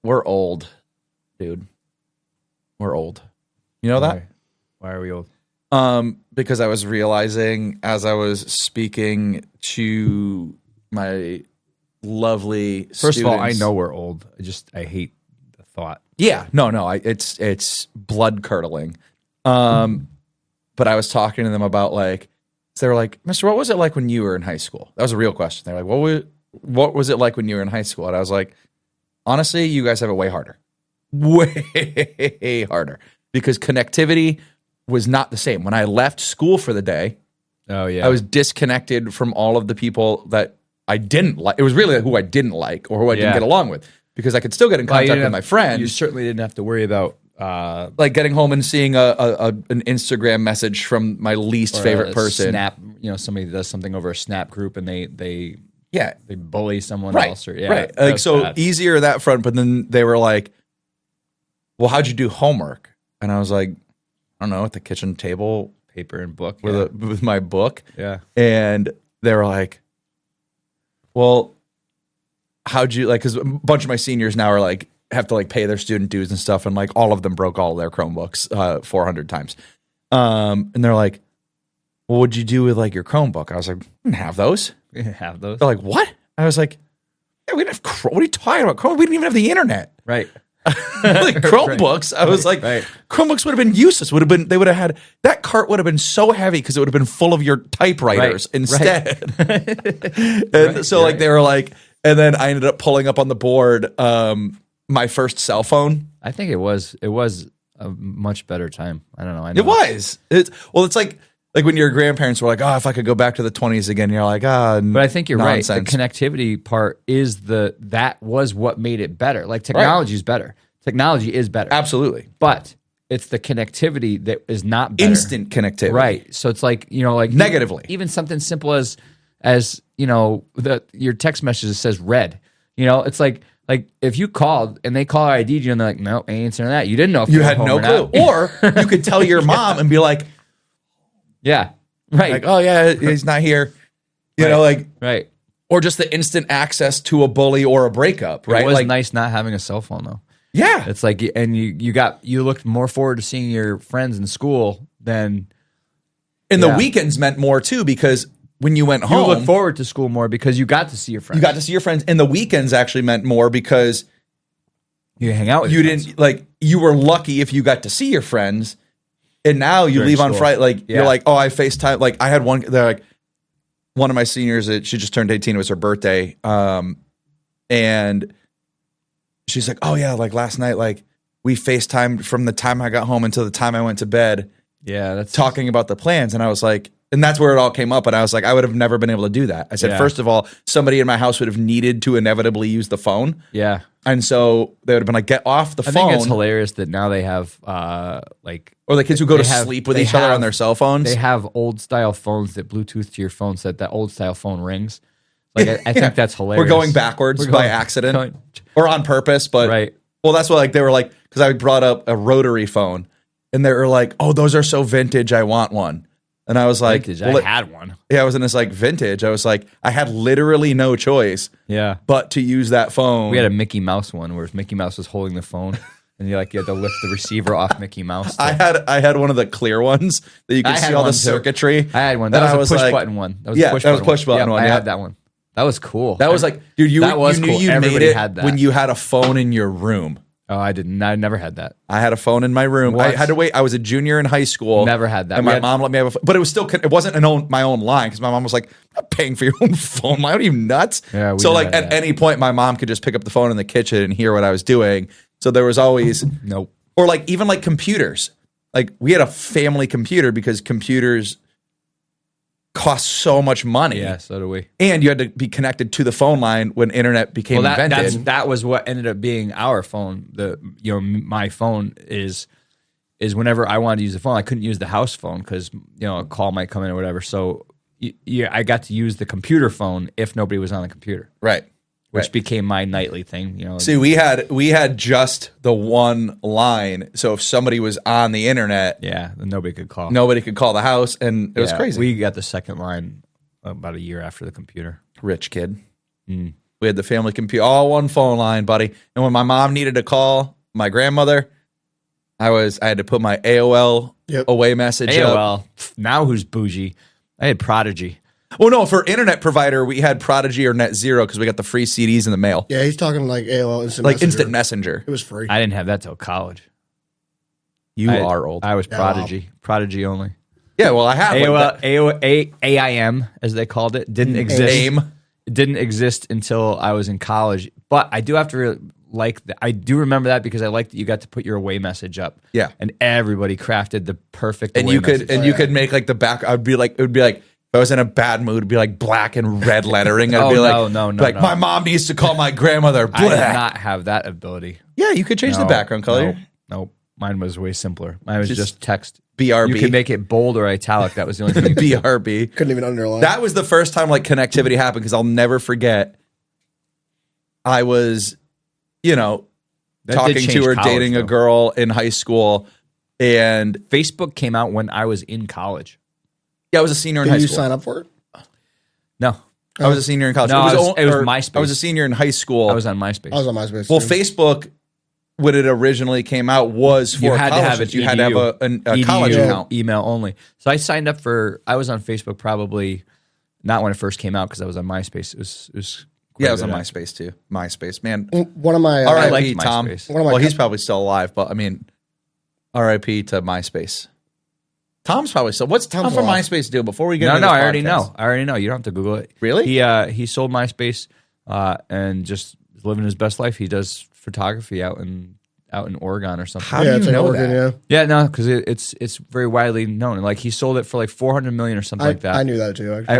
We're old, dude. We're old. You know that? Why are we old? Because I was realizing as I was speaking to my lovely First of all, I students- know we're old. I hate the thought. Yeah, no, it's blood curdling. But I was talking to them about like, so they were like, Mister, what was it like when you were in high school? That was a real question. They're like, what was it like when you were in high school? And I was like, honestly, you guys have it way harder. Way harder. Because connectivity was not the same. When I left school for the day, Oh yeah, I was disconnected from all of the people that I didn't like. It was really who I didn't like or who I didn't get along with. Because I could still get in contact with my friends. You certainly didn't have to worry about like getting home and seeing an Instagram message from my least favorite person. Snap, somebody does something over a Snap group and they bully someone else. Or, right. Like so bad. Easier that front. But then they were like, "Well, how'd you do homework?" And I was like, "I don't know, at the kitchen table, paper and book with my book." Yeah. And they were like, "Well, how'd you like?" Because a bunch of my seniors now are like have to like pay their student dues and stuff, and like all of them broke all their Chromebooks 400 times. And they're like, "Well, what'd you do with like your Chromebook?" I was like, "I didn't have those." We didn't have those. They're like, "What?" I was like, "Yeah, we didn't have. What are you talking about? Chrome? We didn't even have the internet." Right. Like Chromebooks. I was like, Chromebooks would have been useless. They would have had that cart would have been so heavy because it would have been full of your typewriters instead. And so like they were like, and then I ended up pulling up on the board my first cell phone. I think it was a much better time. I don't know. It was. It's like when your grandparents were like, "Oh, if I could go back to the 20s again," you're like, "Ah." But I think you're nonsense. right. The connectivity part is that was what made it better. Like technology is better. Technology is better. Absolutely. But it's the connectivity that is not better. Instant connectivity. Right. So it's like, like negatively. Even something simple as your text message says red. It's like if you called and they call ID'd you and they're like, "No, ain't answering that." You didn't know if you had no clue. Or you could tell your mom and be like, yeah, right. Like, "Oh yeah, he's not here." You know, like right. Or just the instant access to a bully or a breakup, right? It was like, nice not having a cell phone though. Yeah. It's like, and you looked more forward to seeing your friends in school than. And the weekends meant more too, because when you went home. You look forward to school more because you got to see your friends. You got to see your friends. And the weekends actually meant more because. You hang out with your friends. didn't, like, you were lucky if you got to see your friends. And now you leave on Friday, like, you're like, "Oh, I FaceTime." Like, I had one, they're like, one of my seniors, she just turned 18, it was her birthday. And she's like, "Oh yeah, like last night, like we FaceTimed from the time I got home until the time I went to bed." Yeah, that's talking about the plans. And I was like, and that's where it all came up. And I was like, I would have never been able to do that. I said, first of all, somebody in my house would have needed to inevitably use the phone. Yeah. And so they would have been like, "Get off the phone." I think it's hilarious that now they have or the kids who go to sleep with each other on their cell phones. They have old style phones that Bluetooth to your phone so that old style phone rings. Like I think that's hilarious. We're going backwards by accident or on purpose, but well, that's what like they were like, because I brought up a rotary phone and they were like, "Oh, those are so vintage. I want one." And I was like, vintage. I had one. Yeah, I was in this like vintage. I was like, I had literally no choice. Yeah. But to use that phone. We had a Mickey Mouse one where Mickey Mouse was holding the phone and you had to lift the receiver off Mickey Mouse. I had one of the clear ones that you could see all the circuitry. I had one. That was a push button one. That was that was push button one. I had that one. That was cool. That was like, dude, you knew you Everybody made it had that. when you had a phone in your room. Oh, I didn't. I never had that. I had a phone in my room. What? I had to wait. I was a junior in high school. Never had that. And my mom let me have a phone. But it was still, it wasn't my own line because my mom was like, "I'm not paying for your own phone line. Are you nuts?" Yeah, so like at any point, my mom could just pick up the phone in the kitchen and hear what I was doing. So there was always nope. Or like even like computers. Like we had a family computer because computers cost so much money. Yeah, so do we. And you had to be connected to the phone line when internet became invented. That was what ended up being our phone. My phone is whenever I wanted to use the phone, I couldn't use the house phone because a call might come in or whatever. So I got to use the computer phone if nobody was on the computer. Right. Which became my nightly thing. See, we had just the one line. So if somebody was on the internet, then nobody could call. Nobody could call the house, and it was crazy. We got the second line about a year after the computer. Rich kid. We had the family computer, all one phone line, buddy. And when my mom needed to call my grandmother, I had to put my AOL away message up. AOL. Now who's bougie? I had Prodigy. Oh, no, for internet provider, we had Prodigy or Net Zero because we got the free CDs in the mail. Yeah, he's talking like AOL Instant Like Messenger. Instant Messenger. It was free. I didn't have that till college. You are old. I was Yeah, Prodigy. wow. Prodigy only. Yeah, well, I have AIM, as they called it, didn't exist. AIM. It didn't exist until I was in college. But I do have to I do remember that because I like that you got to put your away message up. Yeah. And everybody crafted the perfect And away you message. could you could make like the back. It would be like if I was in a bad mood, it'd be like black and red lettering. I'd be like, no. my mom needs to call my grandmother. I did Blah. not have that ability. Yeah, you could change the background color. Nope. Mine was way simpler. Mine was just text. BRB. You could make it bold or italic. That was the only thing. BRB. Couldn't even underline. That was the first time like connectivity happened because I'll never forget. I was, That did talking change to her, college, dating a though. girl in high school, and Facebook came out when I was in college. I was a senior in Did high you school. sign up for it? No, I was a senior in college. No, it was or- MySpace. I was a senior in high school. I was on MySpace. I was on MySpace. Well, too. Facebook, when it originally came out, was for You had to college have it. students. You had to have a college EDU, account. email only. So I signed up I was on Facebook probably not when it first came out because I was on MySpace. It was Yeah, I was on quite a bit MySpace too. MySpace, man. One of my R.I.P. liked Tom. MySpace. One of my Well, he's co- probably still alive, but I mean, R.I.P. to MySpace. Tom's probably still. What's Tom Tom's from alive. MySpace do before we get No, into no, this I already podcast? know. I already know. You don't have to Google it. Really? He sold MySpace and just living his best life. He does photography out in Oregon or something. How yeah, do it's you like know Oregon, that? yeah. Yeah, no, because it's very widely known. And like he sold it for like 400 million or something like that. I knew that too. Actually.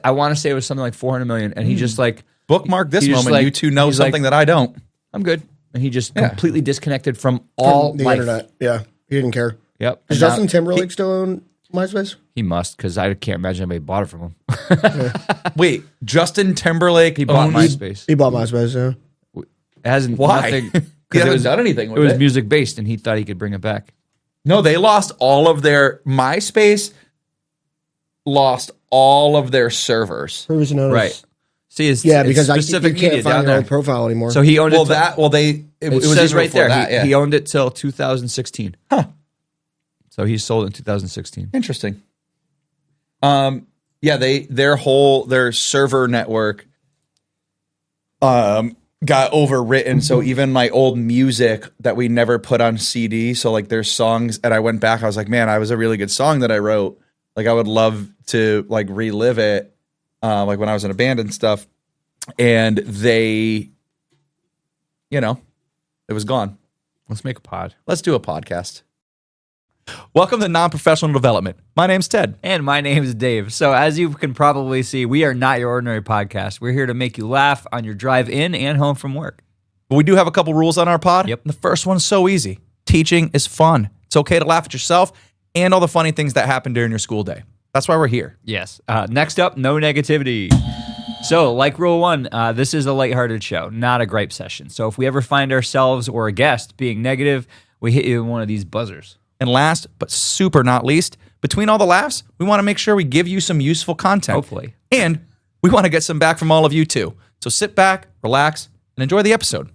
I want to say it was something like 400 million, and he just like Bookmark this He just moment. like- You two know he's like- something that I don't. I'm good, and he just completely disconnected from all From the life. internet. Yeah, he didn't care. Yep. Does And now- Justin Timberlake still own MySpace? He must, because I can't imagine anybody bought it from him. Wait, Justin Timberlake He bought owns- MySpace. He bought MySpace. Yeah. It hasn't Why? nothing- He 'cause hasn't done anything with It was it. music based, and he thought he could bring it back. No, they lost all of their MySpace. Lost all of their servers. Previously known as- Right. See, it's Yeah, because you specific can't media find down your there. old profile anymore. So he owned Well, it. it It was says even right before there. that, yeah. He owned it till 2016. Huh. So he sold it in 2016. Interesting. Yeah, their server network got overwritten. So even my old music that we never put on CD, so like there's songs, and I went back, I was like, man, I was a really good song that I wrote. Like I would love to like relive it, like when I was in a band and stuff. And they, it was gone. Let's make a pod. Let's do a podcast. Welcome to Non-Professional Development. My name's Ted. And my name is Dave. So as you can probably see, we are not your ordinary podcast. We're here to make you laugh on your drive in and home from work. But we do have a couple rules on our pod. Yep. The first one's so easy. Teaching is fun. It's okay to laugh at yourself and all the funny things that happen during your school day. That's why we're here. Yes. Next up, no negativity. So, like rule one, this is a lighthearted show, not a gripe session. So if we ever find ourselves or a guest being negative, we hit you with one of these buzzers. And last, but super not least, between all the laughs, we want to make sure we give you some useful content. Hopefully. And we want to get some back from all of you too. So sit back, relax, and enjoy the episode.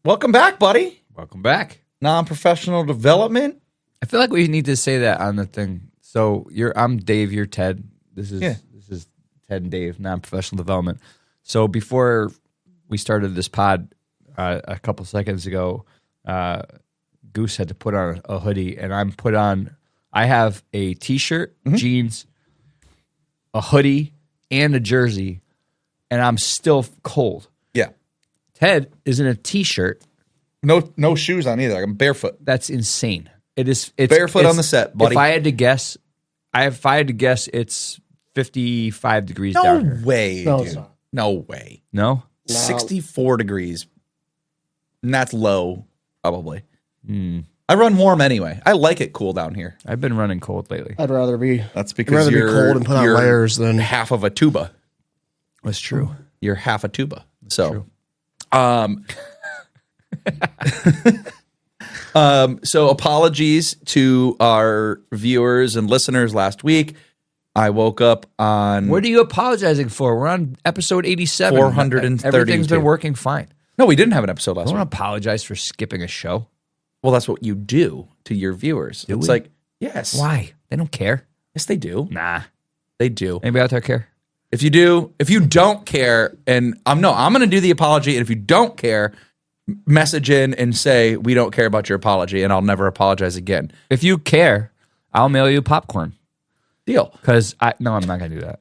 Welcome back, buddy. Welcome back. Non-professional development. I feel like we need to say that on the thing. So I'm Dave, you're Ted. This is Ted and Dave, non-professional development. So before we started this pod a couple seconds ago, Goose had to put on a hoodie, and I have a t-shirt, jeans, a hoodie, and a jersey, and I'm still cold. Yeah. Ted is in a t-shirt. No shoes on either. I'm barefoot. That's insane. It's Barefoot on the set, buddy. If I had to guess, it's 55 degrees down here. Way, No, dude. it's not. No way. No? 64 degrees. And that's low, probably. I run warm anyway. I like it cool down here. I've been running cold lately. I'd rather be. That's I'd because rather be you're cold and put on you're layers than. half of a tuba. That's true. You're half a tuba. So, true. So apologies to our viewers and listeners last week. I woke up on What are you apologizing for? We're on episode 87. 432. Everything's been working fine. No, we didn't have an episode last I don't week. apologize for skipping a show. Well, that's what you do to your viewers. It's we? like, yes. Why? They don't care. Yes, they do. Nah. They do. Anybody out there care? If you don't care, and I'm going to do the apology, and if you don't care, message in and say, we don't care about your apology, and I'll never apologize again. If you care, I'll mail you popcorn. Deal. Because I'm not going to do that.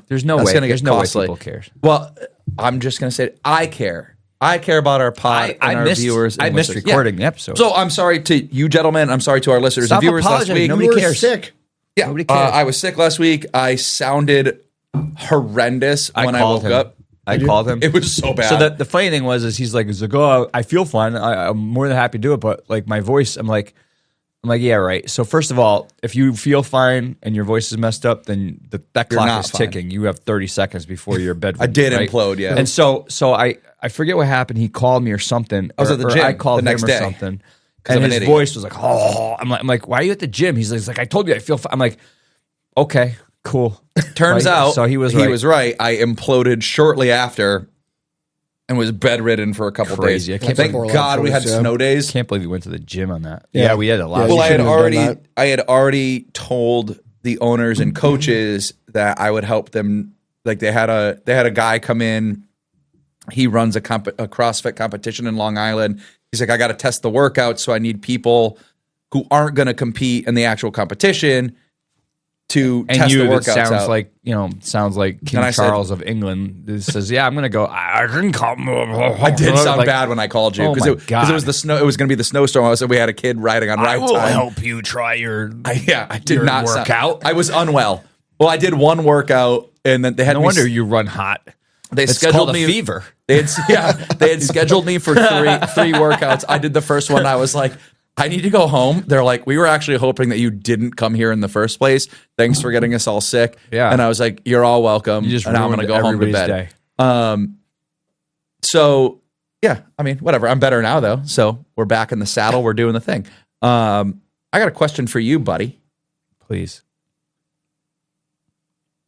There's no That's way. gonna There's get no way costly. people cares. Well, I'm just going to say, I care. I care about our pod and our viewers. I and missed listeners. recording the episode. So I'm sorry to you, gentlemen. I'm sorry to our listeners Stop and viewers last apologizing. week. Nobody You were cares. sick. Yeah, Nobody cares. I was sick last week. I sounded horrendous when I woke him. up. I called him. It was so bad. So the funny thing was, he's like, oh, I feel fine. I'm more than happy to do it, but like my voice, I'm like, yeah, right. So first of all, if you feel fine and your voice is messed up, then that You're clock not is fine. ticking. You have 30 seconds before your bedroom. I did right? implode, yeah. And so I forget what happened. He called me or something. I was at the or gym I called the next him or day. something. I'm And an his idiot. voice was like, oh, I'm like, why are you at the gym? He's like, I told you I feel fine. I'm like, okay, cool. Turns Right? out So he was right. I imploded shortly after and was bedridden for a couple Crazy. I days. can't Thank believe- God we had Yeah. snow days. Can't believe you went to the gym on that. Yeah. Yeah, we had a lot. Yeah, of Well, you I had shouldn't have done already that. I had already told the owners and coaches that I would help them. Like they had a guy come in. He runs a CrossFit competition in Long Island. He's like, I got to test the workout, so I need people who aren't going to compete in the actual competition to And test you, the that workouts sounds out. sounds like King And I said- Charles of England. This says, yeah, I'm going to go. I can come. I did sound Like, bad when I called you Oh because my it God. was the snow. It was going to be the snowstorm. I said we had a kid riding on I ride will time. help you try your. I did your not workout. I was unwell. Well, I did one workout, and then they had No me wonder you run hot. They It's scheduled called a me fever. They had scheduled me for three workouts. I did the first one. I was like, I need to go home. They're like, we were actually hoping that you didn't come here in the first place. Thanks for getting us all sick. Yeah. And I was like, you're all welcome. You just and I'm going to ruined go home to everybody's bed. day. So yeah, I mean, whatever. I'm better now though. So we're back in the saddle. We're doing the thing. I got a question for you, buddy. Please.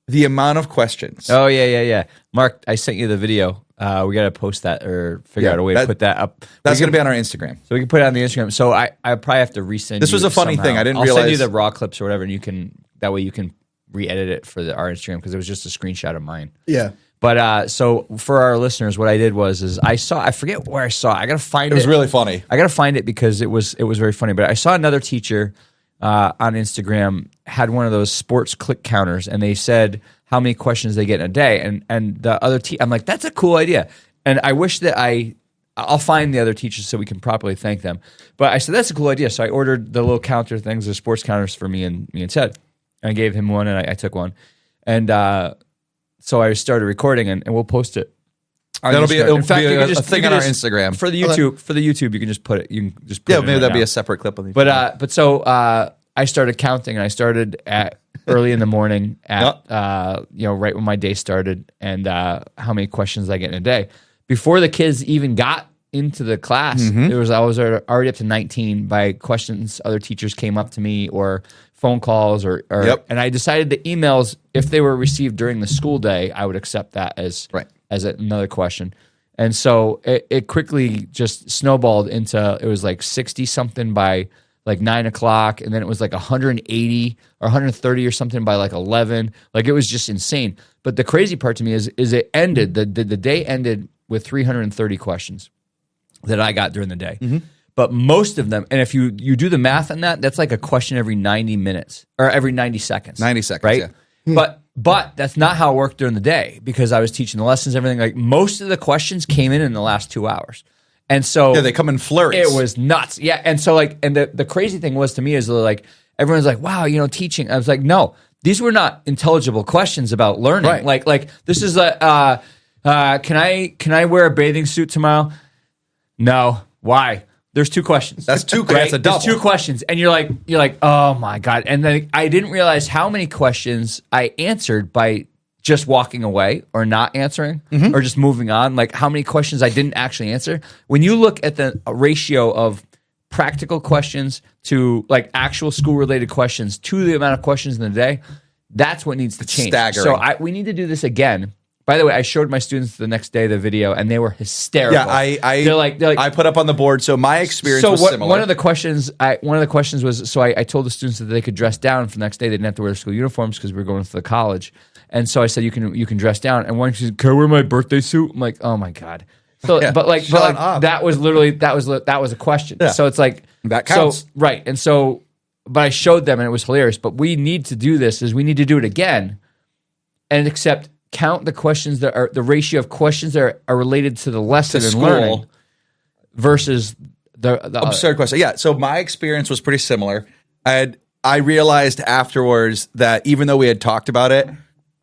The amount of questions. Oh yeah. Mark, I sent you the video. We got to post that or figure Yeah, out a way to put that up. That's going to be on our Instagram. So we can put it on the Instagram. So I probably have to resend. This was you a funny somehow. thing. I didn't I'll send you realize- the raw clips or whatever, and you can that way you can re-edit it for our Instagram because it was just a screenshot of mine. Yeah. But so for our listeners, what I did was I forget where I saw it. I gotta find it. It was really funny. I gotta find it because it was very funny. But I saw another teacher on Instagram had one of those sports click counters, and they said how many questions they get in a day. And the other I'm like, that's a cool idea. And I wish that I'll find the other teachers so we can properly thank them. But I said that's a cool idea. So I ordered the little counter things, the sports counters for me and Ted. And I gave him one, and I took one. And so I started recording, and we'll post it. on That'll be Instagram. it'll In fact, be you a can just thing you on can our just- Instagram. for the YouTube. For the YouTube, you can just put it. You can just put Yeah, it in maybe right that'll be now. a separate clip on the. But I started counting, and I started at early in the morning at right when my day started, and how many questions I get in a day before the kids even got into the class. I was already up to 19 by questions other teachers came up to me or phone calls or Yep. and I decided the emails, if they were received during the school day, I would accept that as another question. And so it quickly just snowballed into, it was like 60 something by like 9 o'clock. And then it was like 180 or 130 or something by like 11. Like it was just insane. But the crazy part to me is it ended, the day ended with 330 questions that I got during the day. But most of them, and if you do the math on that, that's like a question every 90 minutes or every 90 seconds. 90 seconds, right? yeah. But that's not how it worked during the day because I was teaching the lessons, everything. Like most of the questions came in the last 2 hours. And so Yeah, they come in flurries. it was nuts. Yeah. And so the crazy thing was to me is like, everyone's like, wow, teaching. I was like, no, these were not intelligible questions about learning. Right. Like this is can I wear a bathing suit tomorrow? No. Why? There's two questions. That's two. That's a double. There's two questions, and you're like, oh my god! And then I didn't realize how many questions I answered by just walking away or not answering or just moving on. Like how many questions I didn't actually answer. When you look at the ratio of practical questions to like actual school related questions to the amount of questions in the day, that's what needs to change. Staggering. So we need to do this again. By the way, I showed my students the next day the video, and they were hysterical. Yeah, they're like, I put up on the board. So my experience was similar. One of the questions was, so I told the students that they could dress down for the next day. They didn't have to wear their school uniforms because we were going to the college. And so I said, you can dress down. And one she said, can I wear my birthday suit? I'm like, oh my God. So, Yeah, but that was literally, that was a question. Yeah. So it's like, that counts. So, right. And so, but I showed them and it was hilarious. But we need to do this, is we need to do it again and count the questions that are the ratio of questions that are related to the lesson and learning versus the absurd question. Yeah. So my experience was pretty similar. I realized afterwards that even though we had talked about it,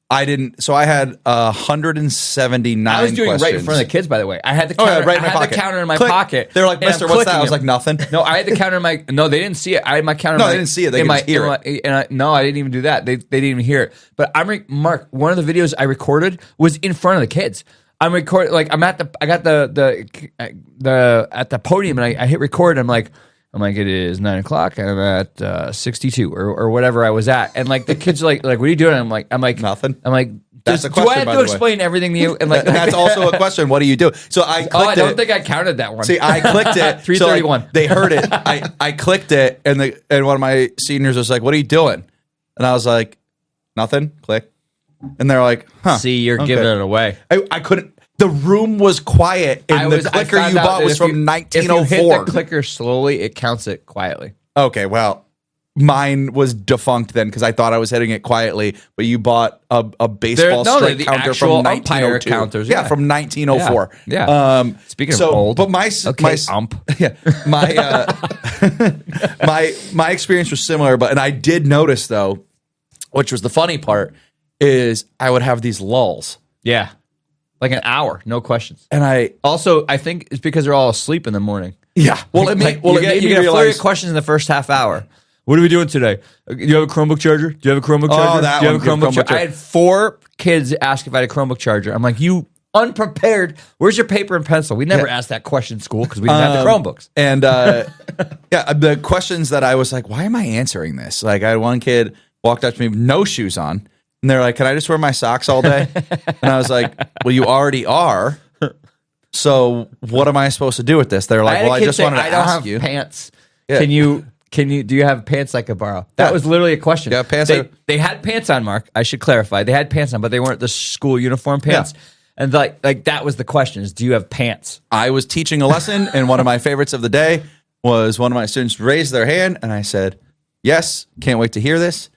I didn't. So I had 179. I was doing questions. it right in front of the kids. By the way, I had the counter. right in my I had pocket. the counter in my Click. pocket. They were like, "Mister, what's that?" I was like, "Nothing." No, I had the counter in my. No, they didn't see it. I had my counter. No, in my, they didn't see it. They in could my, just hear it. No, I didn't even do that. They didn't even hear it. But Mark. One of the videos I recorded was in front of the kids. I'm recording. Like I'm at the. I got the at the podium, and I hit record. I'm like, it is 9 o'clock. And I'm at 62 or whatever I was at, and like the kids are like, what are you doing? I'm like, nothing. I'm like. That's a do question, I have by to the way. explain everything to you? And like That's also a question. What do you do? So I clicked I don't it. think I counted that one. See, I clicked it. 331. So, like, they heard it. I clicked it, and one of my seniors was like, "What are you doing?" And I was like, "Nothing." Click, and they're like, "Huh?" See, you're giving it away. I couldn't. The room was quiet, and the clicker you bought was from 1904. If you hit the clicker slowly, it counts it quietly. Okay, well, mine was defunct then because I thought I was hitting it quietly, but you bought a baseball strike the counter actual from umpire 1902. counters, Yeah, yeah. from 1904. Yeah. Speaking of old, but my ump. Yeah, my experience was similar, and I did notice though, which was the funny part, is I would have these lulls. Yeah, like an hour, no questions. And I think it's because they're all asleep in the morning. Yeah. Well, it made you me get a flurry realize of questions in the first half hour. What are we doing today? Do you have a Chromebook charger? Do you have a Chromebook charger? that Do you have a one, Chromebook Chromebook charger? I had 4 kids ask if I had a Chromebook charger. I'm like, you unprepared. Where's your paper and pencil? We never asked that question in school because we didn't have the Chromebooks. And the questions that I was like, why am I answering this? Like, I had one kid walked up to me with no shoes on, and they're like, can I just wear my socks all day? And I was like, well, you already are. So what am I supposed to do with this? They're like, well, I just wanted to I don't ask have you. pants. Yeah. Do you have pants I could borrow? That was literally a question. You have pants They had pants on, Mark. I should clarify. They had pants on, but they weren't the school uniform pants. Yeah. And like that was the question: is do you have pants? I was teaching a lesson, and one of my favorites of the day was one of my students raised their hand, and I said, yes, can't wait to hear this.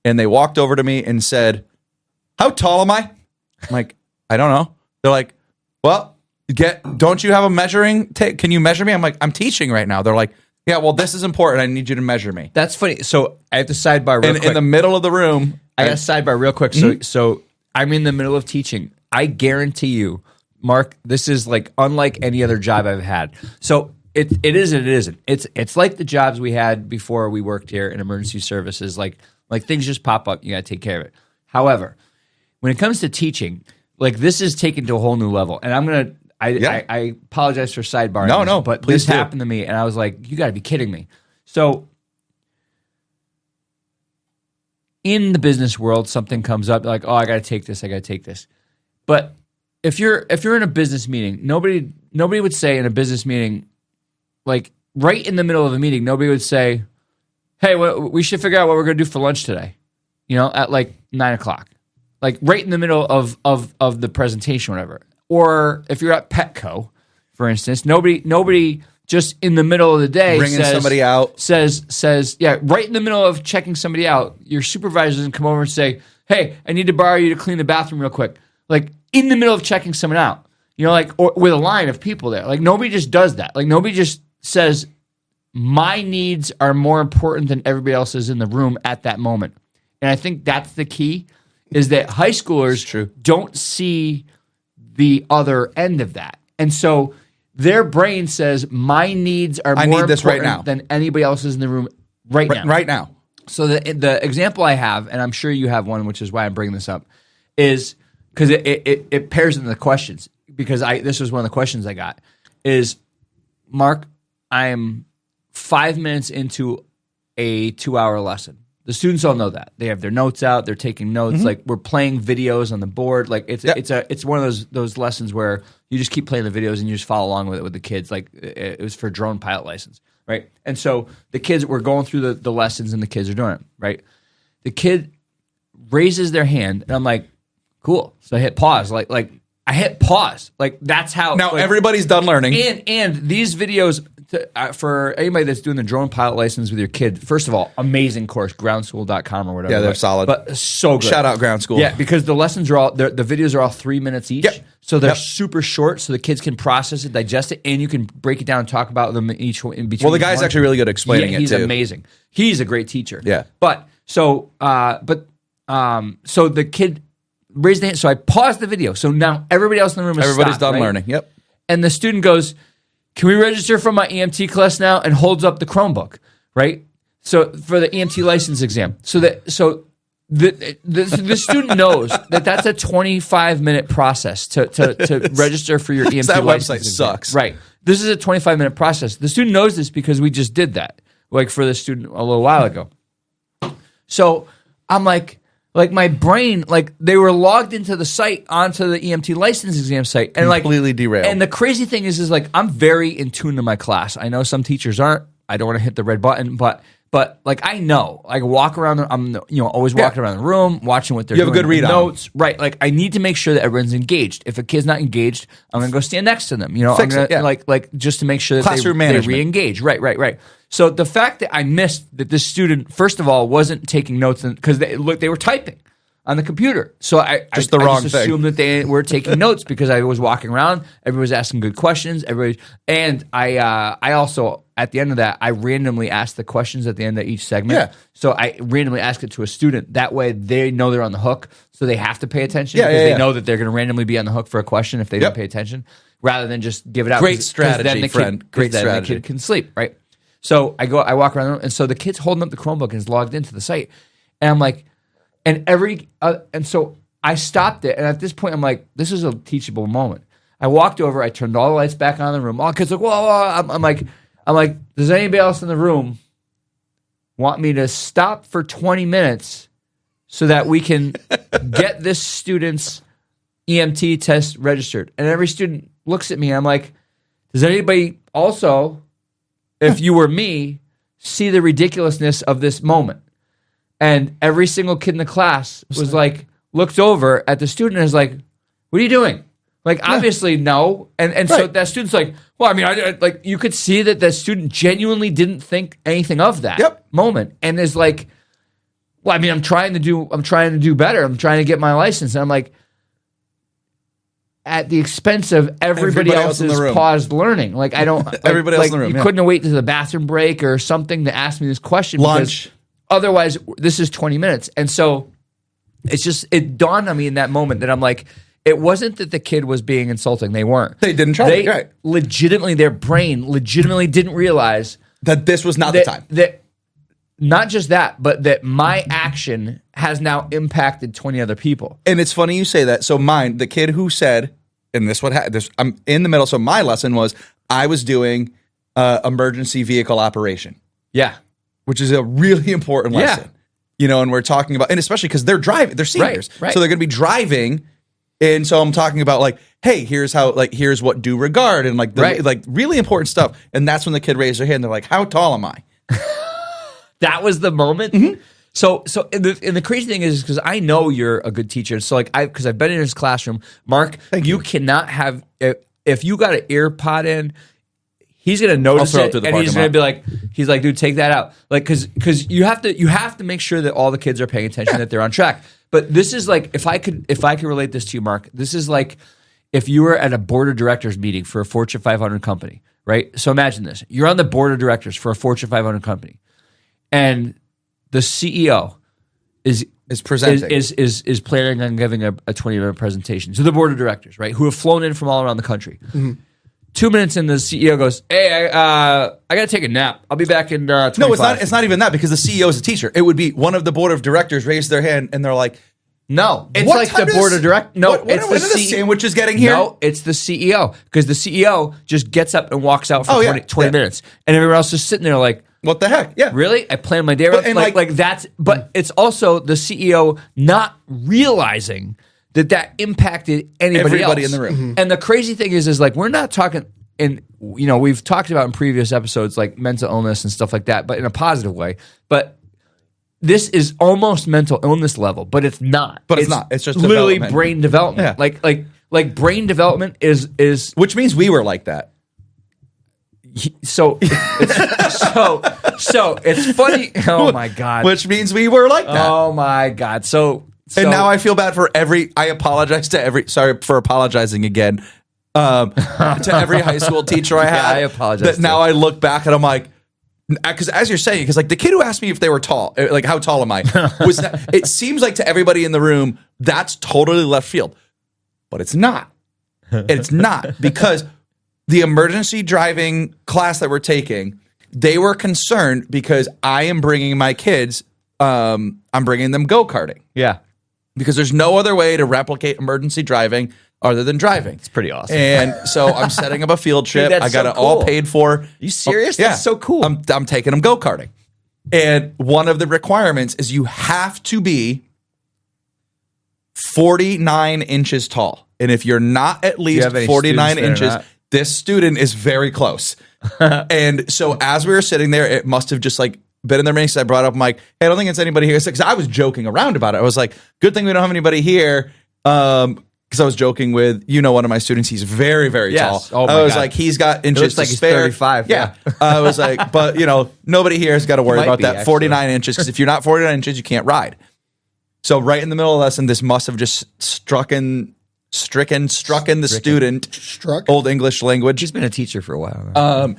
And they walked over to me and said, how tall am I? I'm like, I don't know. They're like, well, don't you have a measuring tape? Can you measure me? I'm like, I'm teaching right now. They're like, yeah, well, this is important. I need you to measure me. That's funny. So I have to sidebar real quick. In the middle of the room. I got to sidebar real quick. So I'm in the middle of teaching. I guarantee you, Mark, this is like unlike any other job I've had. So it is and it isn't. It's like the jobs we had before we worked here in emergency services. Like things just pop up. You got to take care of it. However, when it comes to teaching, like this is taken to a whole new level. And I'm going to, I apologize for sidebarring. No, but please this happened to me, and I was like, you got to be kidding me. So in the business world, something comes up like, oh, I got to take this. But if you're in a business meeting, nobody would say in a business meeting, like right in the middle of a meeting, nobody would say, hey, we should figure out what we're going to do for lunch today, at like 9 o'clock, like right in the middle of the presentation, whatever. Or if you're at Petco, for instance, nobody just in the middle of the day Bringing somebody out. says, yeah, right in the middle of checking somebody out, your supervisor doesn't come over and say, hey, I need to borrow you to clean the bathroom real quick. Like in the middle of checking someone out, or with a line of people there. Like nobody just does that. Like nobody just says, my needs are more important than everybody else's in the room at that moment. And I think that's the key, is that high schoolers don't see the other end of that. And so their brain says, my needs are more important right now than anybody else's in the room right now. Right now. So the example I have, and I'm sure you have one, which is why I'm bringing this up, is because it pairs into the questions. Because this was one of the questions I got is, Mark, I am 5 minutes into a 2-hour lesson. The students all know that. They have their notes out. They're taking notes. Like we're playing videos on the board. Like it's one of those lessons where you just keep playing the videos and you just follow along with it with the kids. Like it was for drone pilot license, right? And so the kids, we're going through the lessons and the kids are doing it, right? The kid raises their hand and I'm like, cool. So I hit pause. Like I hit pause. Like that's how. Now like, everybody's done learning. And these videos, for anybody that's doing the drone pilot license with your kid, first of all, amazing course, groundschool.com or whatever. Yeah, they're solid. But so good. Shout out Ground School. Yeah, because the lessons are all, the videos are all 3 minutes each. Yep. So they're super short, so the kids can process it, digest it, and you can break it down and talk about them in between. Well, the guy's actually really good at explaining it, he's too. amazing. He's a great teacher. Yeah. So the kid raised the hand. So I paused the video. So now everybody else in the room is Everybody's stopped, done right? learning. Yep. And the student goes, "Can we register for my EMT class now?" and holds up the Chromebook, right? So for the EMT license exam. The student knows that that's a 25-minute process to register for your EMT that license website exam. sucks. Right. This is a 25-minute process. The student knows this because we just did that, like for the student a little while ago. So I'm like my brain, like they were logged into the site, onto the EMT license exam site, and Completely derailed. And the crazy thing is like I'm very in tune to my class. I know some teachers aren't. I don't want to hit the red button, but like I know, like walk around. I'm always walking around the room, watching what they're doing. You have a good read on notes, right? Like I need to make sure that everyone's engaged. If a kid's not engaged, I'm gonna go stand next to them. I'm gonna like just to make sure that Classroom they management. re-engage. Right. So the fact that I missed that this student, first of all, wasn't taking notes because they were typing on the computer. So I Just the wrong thing. assumed that they were taking notes because I was walking around. Everybody was asking good questions. I also at the end of that, I randomly asked the questions at the end of each segment. Yeah. So I randomly asked it to a student. That way they know they're on the hook. So they have to pay attention Yeah, because yeah, they yeah. know that they're going to randomly be on the hook for a question if they don't pay attention, rather than just give it out. Great 'cause strategy, then the friend. Kid, Great then strategy. The kid can sleep, right? So I walk around the room, and so the kid's holding up the Chromebook and is logged into the site, and I'm like, and so I stopped it, and at this point I'm like, this is a teachable moment. I walked over, I turned all the lights back on in the room. All kids like, whoa. I'm like, does anybody else in the room want me to stop for 20 minutes so that we can get this student's EMT test registered? And every student looks at me, and I'm like, does anybody also, if you were me, see the ridiculousness of this moment? And every single kid in the class was like, looked over at the student and was like, what are you doing? Like, obviously, no. And so that student's like, well, I mean, I like, you could see that the student genuinely didn't think anything of that moment. And is like, well, I mean, I'm trying to do better. I'm trying to get my license. And I'm like, at the expense of everybody else in the else's room. paused learning. Like, I don't, Everybody else in the room, You yeah. couldn't have waited to the bathroom break or something to ask me this question. Lunch. Because otherwise, this is 20 minutes. And so it dawned on me in that moment that I'm like, it wasn't that the kid was being insulting. They weren't. They didn't try it, right. Legitimately, their brain legitimately didn't realize That this was not the time. That not just that, but that my action has now impacted 20 other people. And it's funny you say that. So the kid who said, and I'm in the middle. So my lesson was I was doing emergency vehicle operation, Yeah. which is a really important lesson. And we're talking about, and especially because they're driving, they're seniors, Right. so they're going to be driving. And so I'm talking about like, hey, here's what due regard and like really important stuff. And that's when the kid raised their hand. They're like, how tall am I? That was the moment. Mm-hmm. So and the crazy thing is because I know you're a good teacher. So like because I've been in his classroom, Mark, you cannot have if you got an ear pod in, he's gonna notice throw it it, through the and he's parking gonna lot. be like, he's like, dude, take that out, like because you have to make sure that all the kids are paying attention, that they're on track. But this is like if I could relate this to you, Mark, this is like if you were at a board of directors meeting for a Fortune 500 company, right? So imagine this: you're on the board of directors for a Fortune 500 company, and the CEO is presenting. is planning on giving a 20-minute presentation to the board of directors, right? Who have flown in from all around the country. 2 minutes in, the CEO goes, "Hey, I got to take a nap. I'll be back in 25." No, it's not even that because the CEO is a teacher. It would be one of the board of directors raised their hand and they're like, No, it's What like time the does- board of directors. No, what it's are the sandwiches getting here? No, it's the CEO because the CEO just gets up and walks out for Oh, yeah. 20 Yeah. minutes, and everyone else is sitting there like, What the heck? Yeah. really? I planned my day But- around and like that's. But it's also the CEO not realizing that impacted anybody Everybody else in the room. And the crazy thing is like we're not talking. And we've talked about in previous episodes like mental illness and stuff like that, but in a positive way. But this is almost mental illness level, but it's not. But it's not. It's just literally development. brain development. Yeah. Like brain development is Which means we were like that. so it's funny. Oh my god. Which means we were like that. Oh my god. So And now I feel bad for I apologize to sorry for apologizing again. To every high school teacher I had. I apologize That now I look back and I'm like, because as you're saying, because like the kid who asked me if they were tall, like how tall am I, it seems like to everybody in the room that's totally left field, but it's not. It's not because the emergency driving class that we're taking, they were concerned because I am bringing my kids. I'm bringing them go-karting. yeah, Because there's no other way to replicate emergency driving other than driving. it's pretty awesome. And so I'm setting up a field trip. that's I got so it all cool. paid for. You serious? Yeah. That's so cool. I'm taking them go-karting. And one of the requirements is you have to be 49 inches tall. And if you're not at least have any 49 students that are inches, not? this student is very close. And so as we were sitting there, it must have just like been in their minds. I brought up, I'm like, hey, I don't think it's anybody here. Because I was joking around about it. I was like, good thing we don't have anybody here. Because I was joking with, one of my students. He's very, very Yes. tall. Oh, my I was God. like, he's got inches looks to like he's spare. 35, yeah. I was like, but nobody here has got to worry Might about be, that. actually. 49 inches. Because if you're not 49 inches, you can't ride. So right in the middle of the lesson, this must have just struck in the student. Struck. Old English language. He's been a teacher for a while now.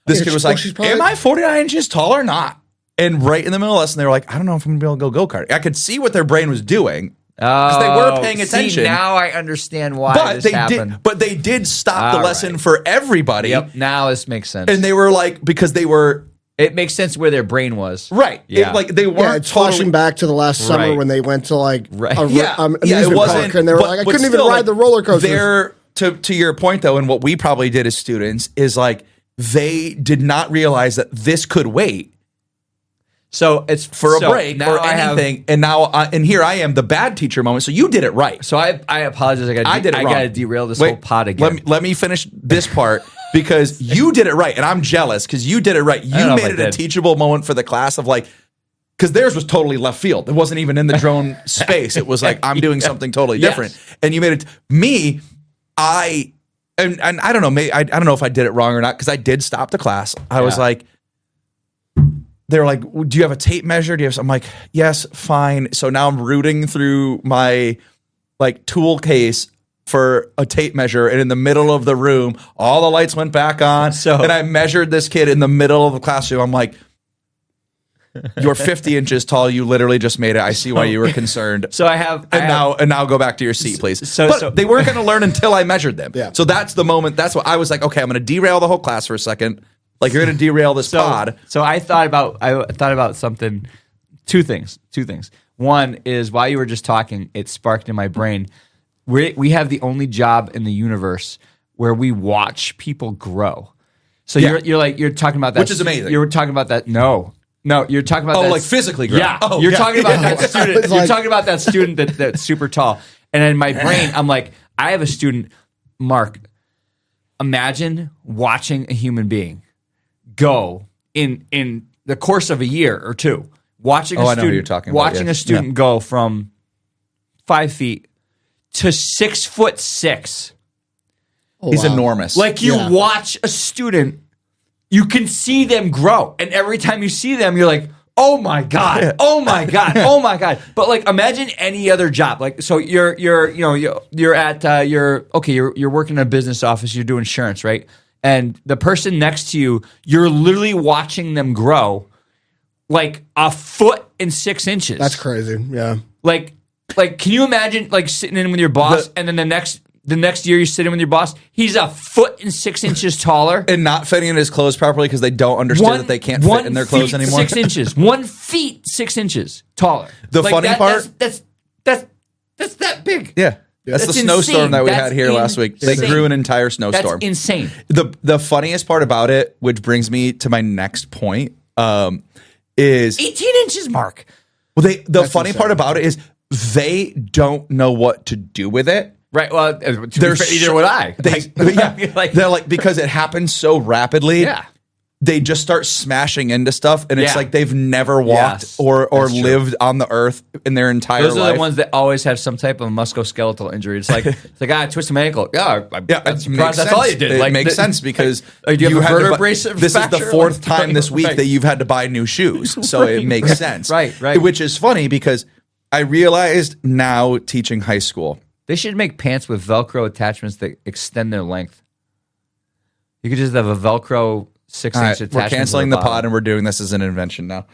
This kid was like, she's probably- am I 49 inches tall or not? And right in the middle of the lesson, they were like, I don't know if I'm going to be able to go go-karting. I could see what their brain was doing. Because they were paying attention. See, now I understand why But this they happened. did. But they did stop the All lesson right. for everybody. Yep. Now this makes sense. And they were like, because they were it makes sense where their brain was. right. Yeah. Like they Yeah, weren't it's flashing totally. back to the last summer Right. when they went to like Right. amusement it wasn't. park, and they were like, I couldn't even ride the roller coaster. There, to your point though, and what we probably did as students is like they did not realize that this could wait So it's for a break now or anything. And now, and here I am, the bad teacher moment. So you did it right. So I apologize. I did it I wrong. got to derail this Wait, whole pod again. Let me finish this part because you did it right, and I'm jealous because you did it right. don't know You if made I it a did. teachable moment for the class of like, because theirs was totally left field. It wasn't even in the drone space. It was like I'm doing something totally Yes. different, and you made it. Me, and I don't know. Maybe I don't know if I did it wrong or not because I did stop the class. I was Yeah. like. They were like, do you have a tape measure? Do you have? I'm like, yes, fine. So now I'm rooting through my like tool case for a tape measure, and in the middle of the room, all the lights went back on. And I measured this kid in the middle of the classroom. I'm like, you're 50 inches tall. You literally just made it. I see why you were concerned. So I have now go back to your seat, please. So they weren't going to learn until I measured them. Yeah. So that's the moment. That's what I was like. Okay, I'm going to derail the whole class for a second. Like you're going to derail this pod. So I thought about something. Two things. One is while you were just talking, it sparked in my brain. We have the only job in the universe where we watch people grow. So Yeah. you're talking about that, Which is amazing. You're talking about that. No, you're talking about that. Like physically grow. Yeah, Oh, you're yeah. talking about that student. It's You're like- talking about that student that's super tall. And in my brain, I'm like, I have a student, Mark. Imagine watching a human being go in the course of a year or two, watching Oh, a I know student, who you're talking about, watching yes. a student go from 5 feet to 6'6". He's wow. enormous. Like you Yeah. watch a student, you can see them grow, and every time you see them, you're like, oh my god, oh my god, oh my god. But like, imagine any other job. Like, so you're working in a business office, you're doing insurance, right? And the person next to you, you're literally watching them grow like a foot and 6 inches. That's crazy. Yeah. Like, can you imagine like sitting in with your boss and then the next The next year, you're sitting with your boss. He's a foot and 6 inches taller. And not fitting in his clothes properly because they don't understand that they can't fit in their clothes anymore. 6 inches. 1 feet 6 inches taller. The funny part, that's that big. Yeah. That's the snowstorm that we had here last week. They grew an entire snowstorm. That's insane. The funniest part about it, which brings me to my next point, is 18 inches, Mark. Well, the funny part about it is they don't know what to do with it. Right. Well, either would I. They're like, because it happens so rapidly. Yeah. They just start smashing into stuff, and it's like they've never walked or lived on the earth in their entire life. Those are the ones that always have some type of musculoskeletal injury. It's like I twisted my ankle. That's all you did. It makes sense because do you have a vertebrae fracture? This is the 4th time this week that you've had to buy new shoes, so it makes sense. Right. Which is funny because I realized now teaching high school, they should make pants with Velcro attachments that extend their length. You could just have a Velcro 6-inch attachment. We're canceling the pod and we're doing this as an invention now.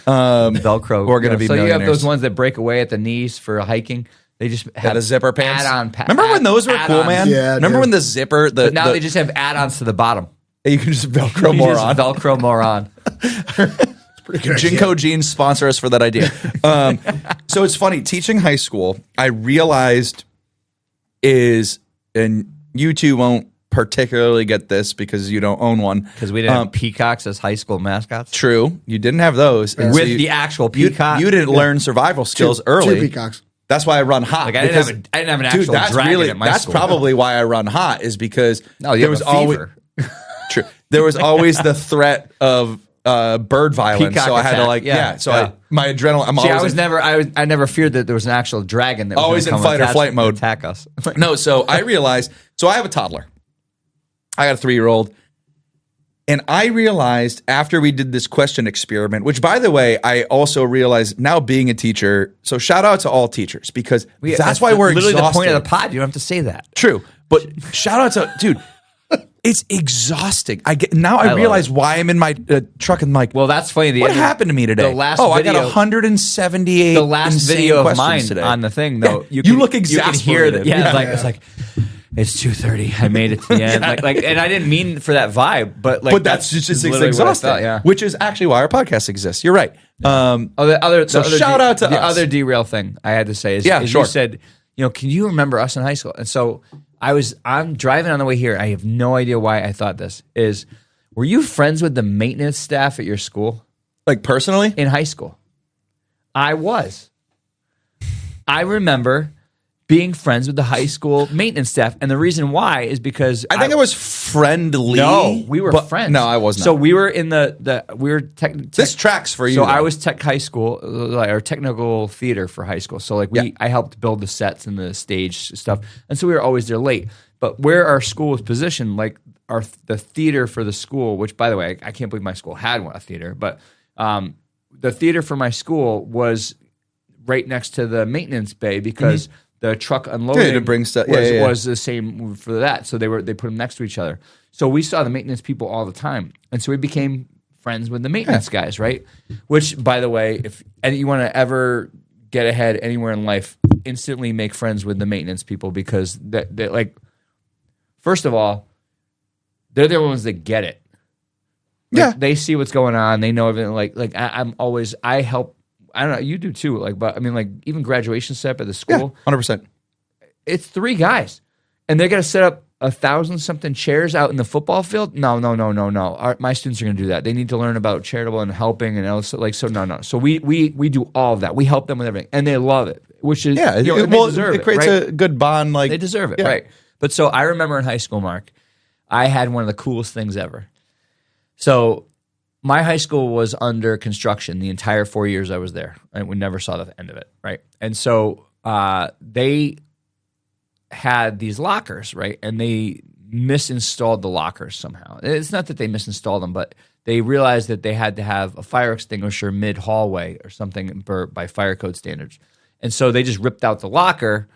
Velcro. We're going to be so millionaires. You have those ones that break away at the knees for hiking. They just have a zipper pants. Add-on. Remember when those were cool, man? Yeah. Remember when the zipper? But now they just have add-ons to the bottom. You can just Velcro more on. Velcro more on. Jinko Jeans sponsor us for that idea. So it's funny, teaching high school, I realized and you two won't particularly get this because you don't own one. Because we didn't have peacocks as high school mascots. True. You didn't have those. With the actual peacock. You didn't learn survival skills early. 2 peacocks. That's why I run hot. Like I didn't have an actual dragon at my that's school. probably why I run hot is because there was always true. There was always the threat of bird violence, peacock so I had attack. to my adrenaline. I never feared that there was an actual dragon that was always in come fight or flight mode attack us. No, so I realized. So I have a toddler. I got a 3-year-old. And I realized after we did this question experiment, which, by the way, I also realized now being a teacher. So shout out to all teachers because that's why we're literally exhausted. The point of the pod. You don't have to say that. True. But shout out to, dude, it's exhausting. I realize why I'm in my truck and like, well, that's funny. What happened to me today? I got 178 The last video of mine today. On the thing, though. You look exasperated. You can hear it's like it's 2:30. I made it to the end. And I didn't mean for that vibe, but that's just exhausting. Thought, which is actually why our podcast exists. You're right. Shout out to the other derail thing I had to say is you said, can you remember us in high school? And so I'm driving on the way here. I have no idea why I thought this is. Were you friends with the maintenance staff at your school? Like personally? In high school. I was. I remember being friends with the high school maintenance staff. And the reason why is because I think I was friendly. No, we were friends. No, I was not. So we were in this tracks for you. So though. I was tech high school, or technical theater for high school. So I helped build the sets and the stage stuff. And so we were always there late. But where our school was positioned, the theater for the school, which by the way, I can't believe my school had a theater, but the theater for my school was right next to the maintenance bay because the truck unloading was the same for that. So they put them next to each other. So we saw the maintenance people all the time. And so we became friends with the maintenance guys, right? Which, by the way, if you want to ever get ahead anywhere in life, instantly make friends with the maintenance people because first of all, they're the ones that get it. They see what's going on. They know everything. I help. I don't know. You do too. But I mean, even graduation step at the school. 100%. It's 3 guys, and they're gonna set up 1,000-something chairs out in the football field. No. My students are gonna do that. They need to learn about charitable and helping, and also no. So we do all of that. We help them with everything, and they love it. Which is it creates a good bond. They deserve it, right? But so I remember in high school, Mark, I had one of the coolest things ever. So. My high school was under construction the entire 4 years I was there, and we never saw the end of it, right? And so they had these lockers, right? And they misinstalled the lockers somehow. It's not that they misinstalled them, but they realized that they had to have a fire extinguisher mid-hallway or something by fire code standards. And so they just ripped out the locker,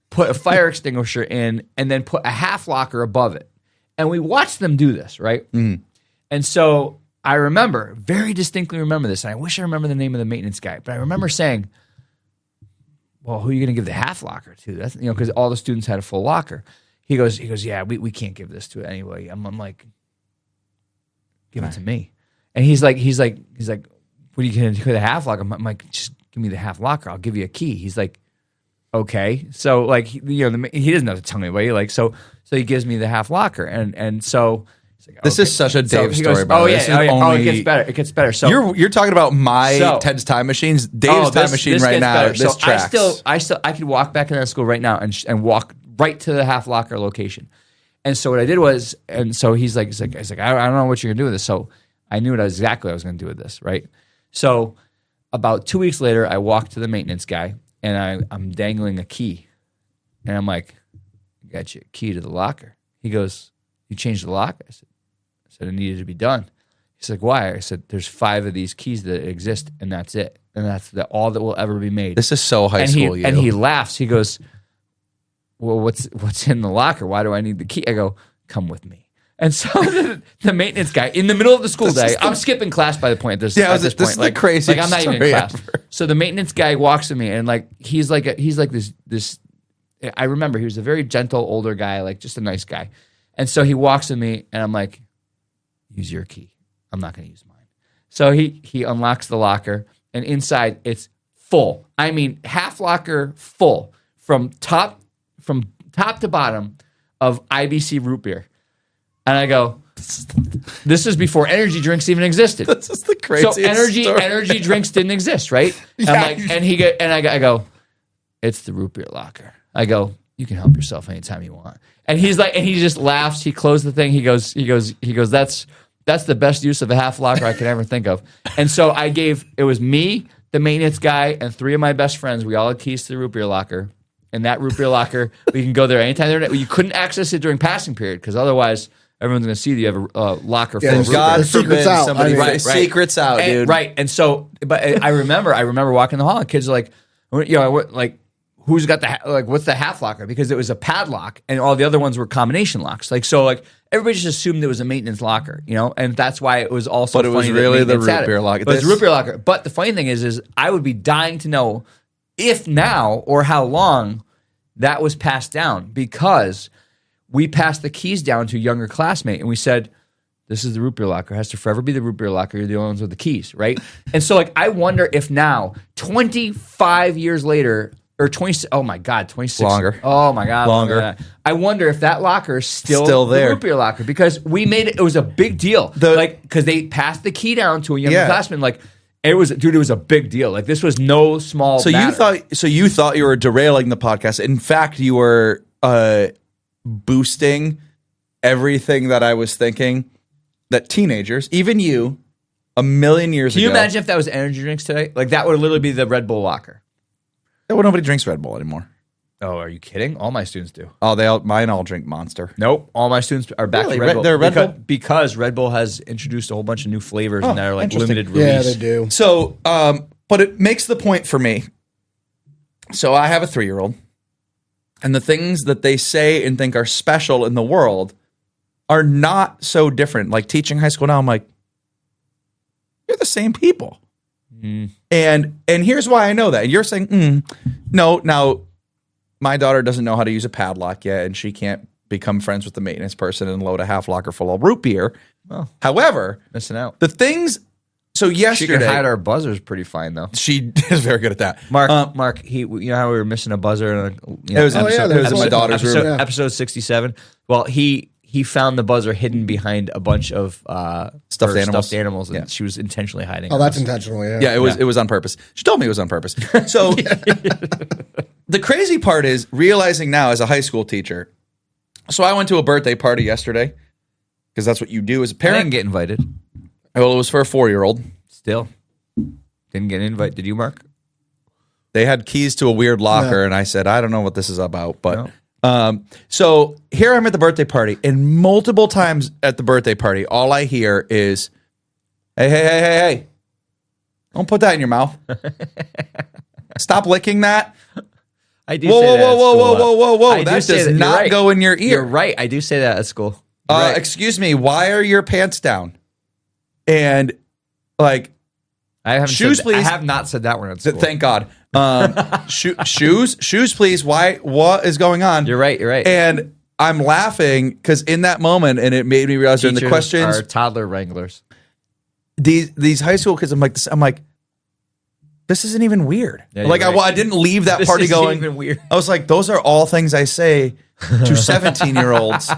put a fire extinguisher in, and then put a half locker above it. And we watched them do this, right? Mm. And so I very distinctly remember this, and I wish I remember the name of the maintenance guy, but I remember saying, well, who are you going to give the half locker to? That's, because all the students had a full locker. He goes, yeah, we can't give this to it anyway. I'm like, give it to me. And he's like, what are you going to do with the half locker? I'm like, just give me the half locker. I'll give you a key. He's like, okay. So like, he doesn't have to tell me anybody. Like, so he gives me the half locker. And so like, this is such a Dave story. Goes, it gets better. It gets better. So you're talking about my Ted's time machines. Dave's time machine right now. Better. This tracks. I could walk back into that school right now and walk right to the half locker location. And so what I did was, and so he's like, I don't know what you're gonna do with this. So I knew exactly what I was gonna do with this, right? So about 2 weeks later, I walked to the maintenance guy and I'm dangling a key, and I'm like, I got you a key to the locker. He goes, you changed the lock? I said it needed to be done. He's like, why? I said, there's 5 of these keys that exist, and that's it, and that's all that will ever be made. This is so high school. And he laughs. He goes, well, what's in the locker? Why do I need the key? I go, come with me. And so the maintenance guy, in the middle of the school day, I'm skipping class by the point. This is the craziest like I'm not even in class. Ever. So the maintenance guy walks to me, and like he's like this. I remember he was a very gentle older guy, like just a nice guy. And so he walks to me, and I'm like, use your key. I'm not going to use mine. So he unlocks the locker, and inside it's full. I mean, half locker full from top to bottom of IBC root beer. And I go, this is before energy drinks even existed. This is the craziest So energy drinks didn't exist, right? Yeah. I go, it's the root beer locker. I go, you can help yourself anytime you want. And he's like, and he just laughs. He closed the thing. He goes, that's the best use of a half locker I can ever think of. And so it was me, the maintenance guy, and 3 of my best friends. We all had keys to the root beer locker. And that root beer locker, we can go there anytime. You couldn't access it during passing period because otherwise everyone's going to see that you have a locker full of root beer. God forbid somebody right. secrets out, dude. Right. And so, but I remember walking the hall and kids are like, like, who's got what's the half locker? Because it was a padlock and all the other ones were combination locks. Everybody just assumed it was a maintenance locker, and that's why it was also funny. But it was really the root beer locker. But it's root beer locker. But the funny thing is I would be dying to know if now or how long that was passed down, because we passed the keys down to a younger classmate and we said, this is the root beer locker. It has to forever be the root beer locker. You're the only ones with the keys, right? And so I wonder if now, 25 years later, or 20, oh my God, 26. Longer. Oh my God. Longer. I wonder if that locker is still there. The root beer locker, because we made it was a big deal. Because they passed the key down to a younger classmate. It was a big deal. This was no small matter. You thought you were derailing the podcast. In fact, you were boosting everything that I was thinking that teenagers, even you, a million years ago. Can you imagine if that was energy drinks today? That would literally be the Red Bull locker. Yeah, well, nobody drinks Red Bull anymore. Oh, are you kidding? All my students do. Oh, mine all drink Monster. Nope, all my students are back to Red Bull. They're Red Bull because Red Bull has introduced a whole bunch of new flavors and they're limited release. Yeah, they do. So, but it makes the point for me. So I have a 3-year-old, and the things that they say and think are special in the world are not so different. Like teaching high school now, I'm like, you're the same people. Mm. And here's why I know that. And you're saying, no, now my daughter doesn't know how to use a padlock yet, and she can't become friends with the maintenance person and load a half locker full of root beer. Oh, however, missing out. The things. So yesterday, she can hide our buzzers pretty fine though. She is very good at that. Mark, you know how we were missing a buzzer? It was in my daughter's room. Episode 67. Well, he found the buzzer hidden behind a bunch of stuffed animals, and she was intentionally hiding. Oh, that's intentional. Yeah. Yeah, it was on purpose. She told me it was on purpose. So the crazy part is realizing now as a high school teacher. So I went to a birthday party yesterday because that's what you do as a parent. I didn't get invited. Well, it was for a 4-year-old. Still didn't get an invite. Did you, Mark? They had keys to a weird locker, and I said, I don't know what this is about, but. No. So here I'm at the birthday party, and multiple times at the birthday party, all I hear is, hey, don't put that in your mouth. Stop licking that. I do say that at school. Whoa. That does not go in your ear. You're right. I do say that at school. Right. Excuse me, why are your pants down? And I haven't Shoes, said, please. I have not said that one at school. Thank God. Shoes, please. Why? What is going on? You're right. You're right. And I'm laughing because in that moment, and it made me realize during the Teachers questions, are toddler wranglers. these high school kids, I'm like, this isn't even weird. Yeah, like you're right. I didn't leave that This party isn't going. even weird. I was like, those are all things I say to 17-year-olds,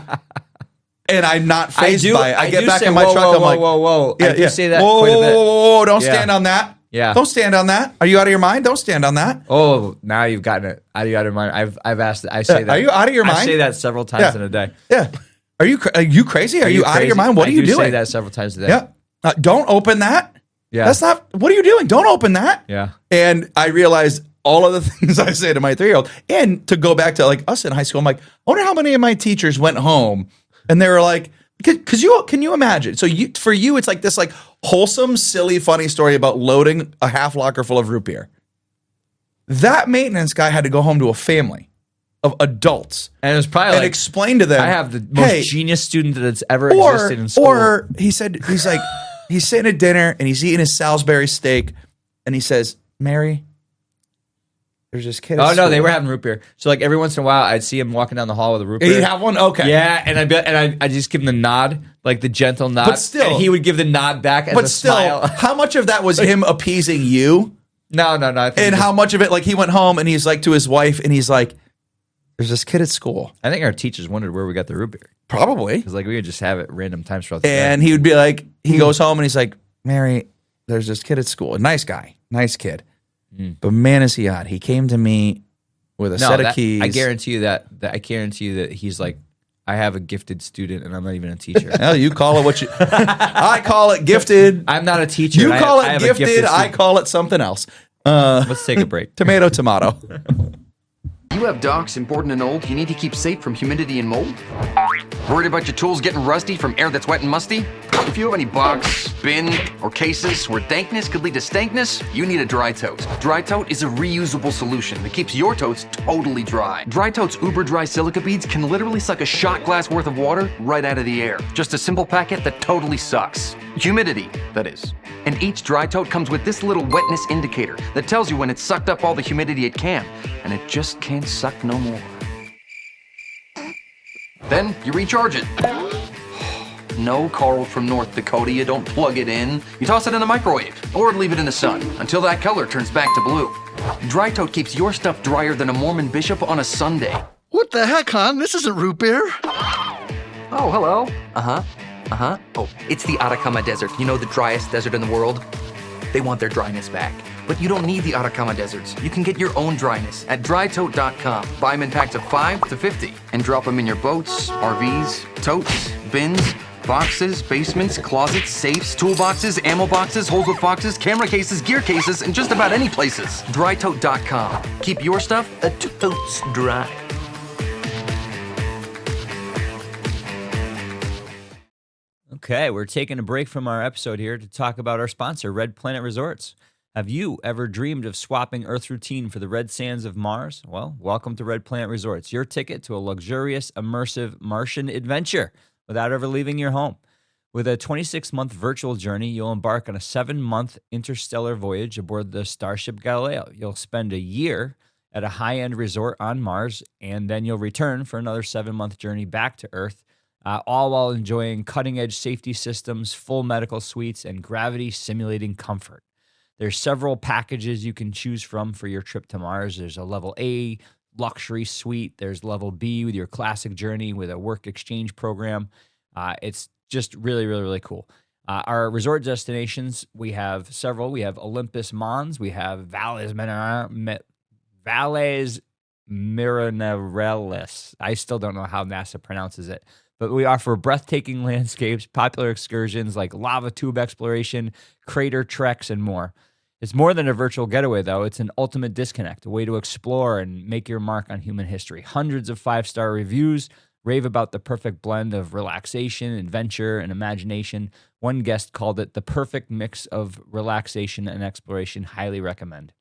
and I'm not fazed by it. I get back in my truck. I'm like, whoa. yeah, I do say that whoa, quite a bit. whoa, don't Yeah. stand on that. Yeah. Don't stand on that. Are you out of your mind? Don't stand on that. Oh, now you've gotten it. Are you out of mind? I've asked. I say that. Are you out of your mind? I say that several times in a day. Yeah. Are you crazy? Are you out of your mind? What are you doing? I say that several times a day. Yeah. Don't open that. Yeah. That's not. What are you doing? Don't open that. Yeah. And I realized all of the things I say to my 3-year-old, and to go back to like us in high school, I'm like, I wonder how many of my teachers went home and they were like, because can you imagine? So for you, it's like this like wholesome, silly, funny story about loading a half locker full of root beer. That maintenance guy had to go home to a family of adults And it was probably and like, explain to them. I have the most hey, genius student that's ever existed in school. Or he's like, he's sitting at dinner and he's eating his Salisbury steak and he says, Mary, there's this kid. Oh no, they were having root beer. So like every once in a while, I'd see him walking down the hall with a root beer. He'd have one? Okay. Yeah, and I just give him the nod, like the gentle nod. But still- and he would give the nod back as But a still, smile. how much of that was him appeasing you? No. I think And how much of it, like he went home and he's like to his wife and he's like, there's this kid at school. I think our teachers wondered where we got the root beer Probably. because like we would just have it random times throughout the And day. he would be like, he goes home and he's like, Mary, there's this kid at school. A nice guy. Nice kid. But man, is he odd. He came to me with a set of keys. I guarantee you that he's like, I have a gifted student and I'm not even a teacher. Well, you call it what you. I call it gifted. I'm not a teacher. You and call I it have a gifted. I student. call it something else. Let's take a break. Tomato, tomato. You have docks important and old you need to keep safe from humidity and mold? Worried about your tools getting rusty from air that's wet and musty? If you have any box, bin, or cases where dankness could lead to stankness, you need a Dry Tote. Dry Tote is a reusable solution that keeps your totes totally dry. Dry Tote's uber dry silica beads can literally suck a shot glass worth of water right out of the air. Just a simple packet that totally sucks. Humidity, that is. And each Dry Tote comes with this little wetness indicator that tells you when it's sucked up all the humidity it can, and it just can't suck no more. Then you recharge it. No, Carl from North Dakota, you don't plug it in. You toss it in the microwave or leave it in the sun until that color turns back to blue. Dry Tote keeps your stuff drier than a Mormon bishop on a Sunday. What the heck, hon? This isn't root beer. Oh, hello. Oh, it's the Atacama Desert. You know, the driest desert in the world? They want their dryness back. But you don't need the Atacama deserts. You can get your own dryness at drytote.com. Buy them in packs of 5 to 50 and drop them in your boats, RVs, totes, bins, boxes, basements, closets, safes, toolboxes, ammo boxes, holes with foxes, camera cases, gear cases, and just about any places. Drytote.com. Keep your stuff a totes dry. Okay, we're taking a break from our episode here to talk about our sponsor, Red Planet Resorts. Have you ever dreamed of swapping Earth's routine for the red sands of Mars? Well, welcome to Red Planet Resorts, your ticket to a luxurious, immersive Martian adventure without ever leaving your home. With a 26-month virtual journey, you'll embark on a 7-month interstellar voyage aboard the Starship Galileo. You'll spend a year at a high-end resort on Mars, and then you'll return for another 7-month journey back to Earth, all while enjoying cutting-edge safety systems, full medical suites, and gravity-simulating comfort. There's several packages you can choose from for your trip to Mars. There's a level A luxury suite. There's level B with your classic journey with a work exchange program. It's just really, really, really cool. Our resort destinations, we have several. We have Olympus Mons. We have Valles Marineris. I still don't know how NASA pronounces it. But we offer breathtaking landscapes, popular excursions like lava tube exploration, crater treks, and more. It's more than a virtual getaway, though. It's an ultimate disconnect, a way to explore and make your mark on human history. Hundreds of 5-star reviews rave about the perfect blend of relaxation, adventure, and imagination. One guest called it the perfect mix of relaxation and exploration. Highly recommend.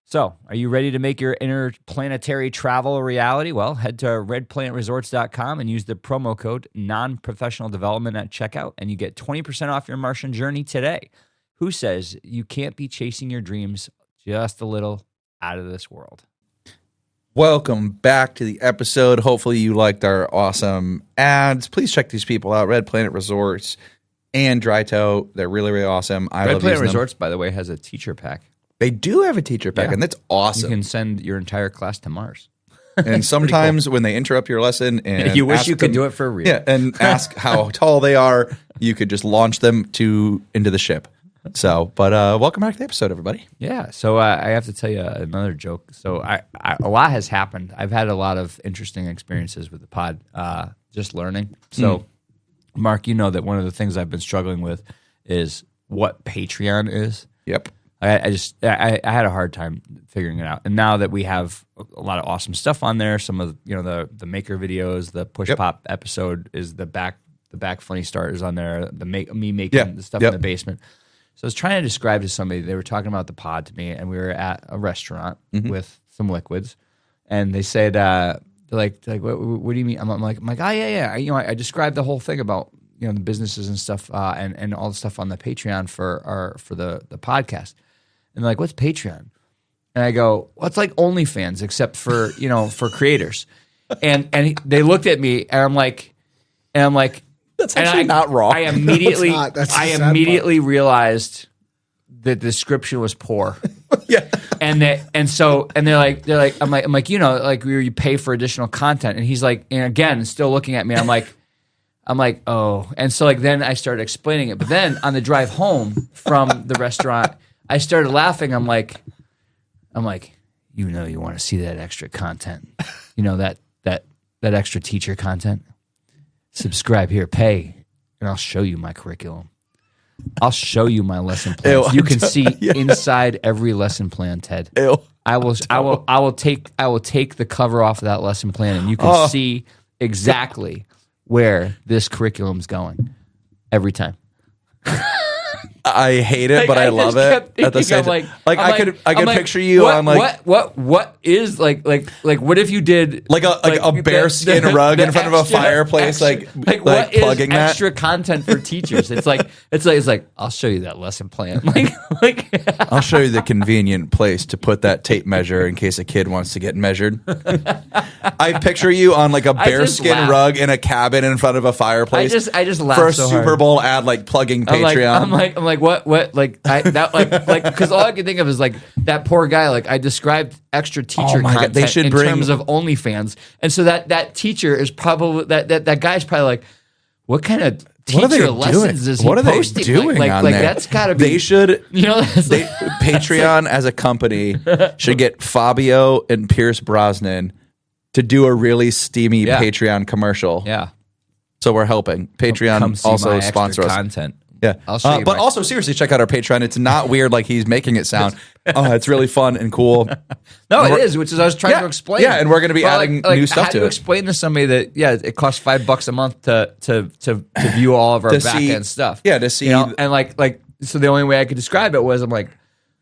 So, are you ready to make your interplanetary travel a reality? Well, head to redplanetresorts.com and use the promo code non-professional development at checkout, and you get 20% off your Martian journey today. who says you can't be chasing your dreams just a little out of this world. Welcome back to the episode. Hopefully you liked our awesome ads. Please check these people out, Red Planet Resorts and Dry Toe. They're really, really awesome. I Red love Planet using them. Resorts, by the way, has a teacher pack. They do have a teacher pack, and that's awesome. You can send your entire class to Mars. And sometimes when they interrupt your lesson and you wish ask you could them- do it for real. Yeah, and ask how tall they are, you could just launch them into the ship. So, but welcome back to the episode, everybody. Yeah, so I have to tell you another joke. So a lot has happened. I've had a lot of interesting experiences with the pod, just learning. So, Mark, you know that one of the things I've been struggling with is what Patreon is. Yep. I had a hard time figuring it out, and now that we have a lot of awesome stuff on there, some of the maker videos, the push pop episode is the back funny starters on there, me making the stuff in the basement. So I was trying to describe to somebody, they were talking about the pod to me, and we were at a restaurant with some liquids, and they said, they're like, what do you mean? I'm like, oh yeah. I described the whole thing about the businesses and stuff, and all the stuff on the Patreon for the podcast. And they're like, what's Patreon? And I go, well, it's like OnlyFans, except for for creators. And they looked at me, and I'm like, That's actually not wrong. I immediately, No, it's not. That's the I sad immediately realized the description was poor. Yeah. And they're like, I'm like, where you pay for additional content. And he's like, and again, still looking at me. I'm like, oh. And so then I started explaining it. But then on the drive home from the restaurant, I started laughing. I'm like, you want to see that extra content, that extra teacher content. Subscribe here, pay, and I'll show you my curriculum. I'll show you my lesson plans. Ew, you can see inside every lesson plan, Ted. Ew. I will take the cover off of that lesson plan, and you can see exactly where this curriculum's going every time. I hate it, but I love it. At the same time, I could picture you on what is like what if you did like a bearskin rug in front of a fireplace, like what plugging is that extra content for teachers? It's like I'll show you that lesson plan. I'll show you the convenient place to put that tape measure in case a kid wants to get measured. I picture you on like a bearskin rug in a cabin in front of a fireplace. I just laugh for a so Super hard. Bowl ad, like plugging Patreon. I'm like what because all I can think of is like that poor guy. Like I described extra teacher content they should in bring terms of OnlyFans, and so that teacher is probably that guy's probably like, what kind of teacher lessons is he posting? Doing on there? That's got to be. They should. That's Patreon as a company should get Fabio and Pierce Brosnan to do a really steamy Patreon commercial. Yeah. So we're helping. Patreon also sponsor us. Content. Yeah. I'll show you but also seriously, check out our Patreon. It's not weird like he's making it sound. It's really fun and cool. No, it is, which is I was trying to explain. Yeah, and we're going to be adding new stuff how to do you it. explain to somebody that it costs $5 a month to view all of our back end stuff. Yeah, to see and like so the only way I could describe it was I'm like,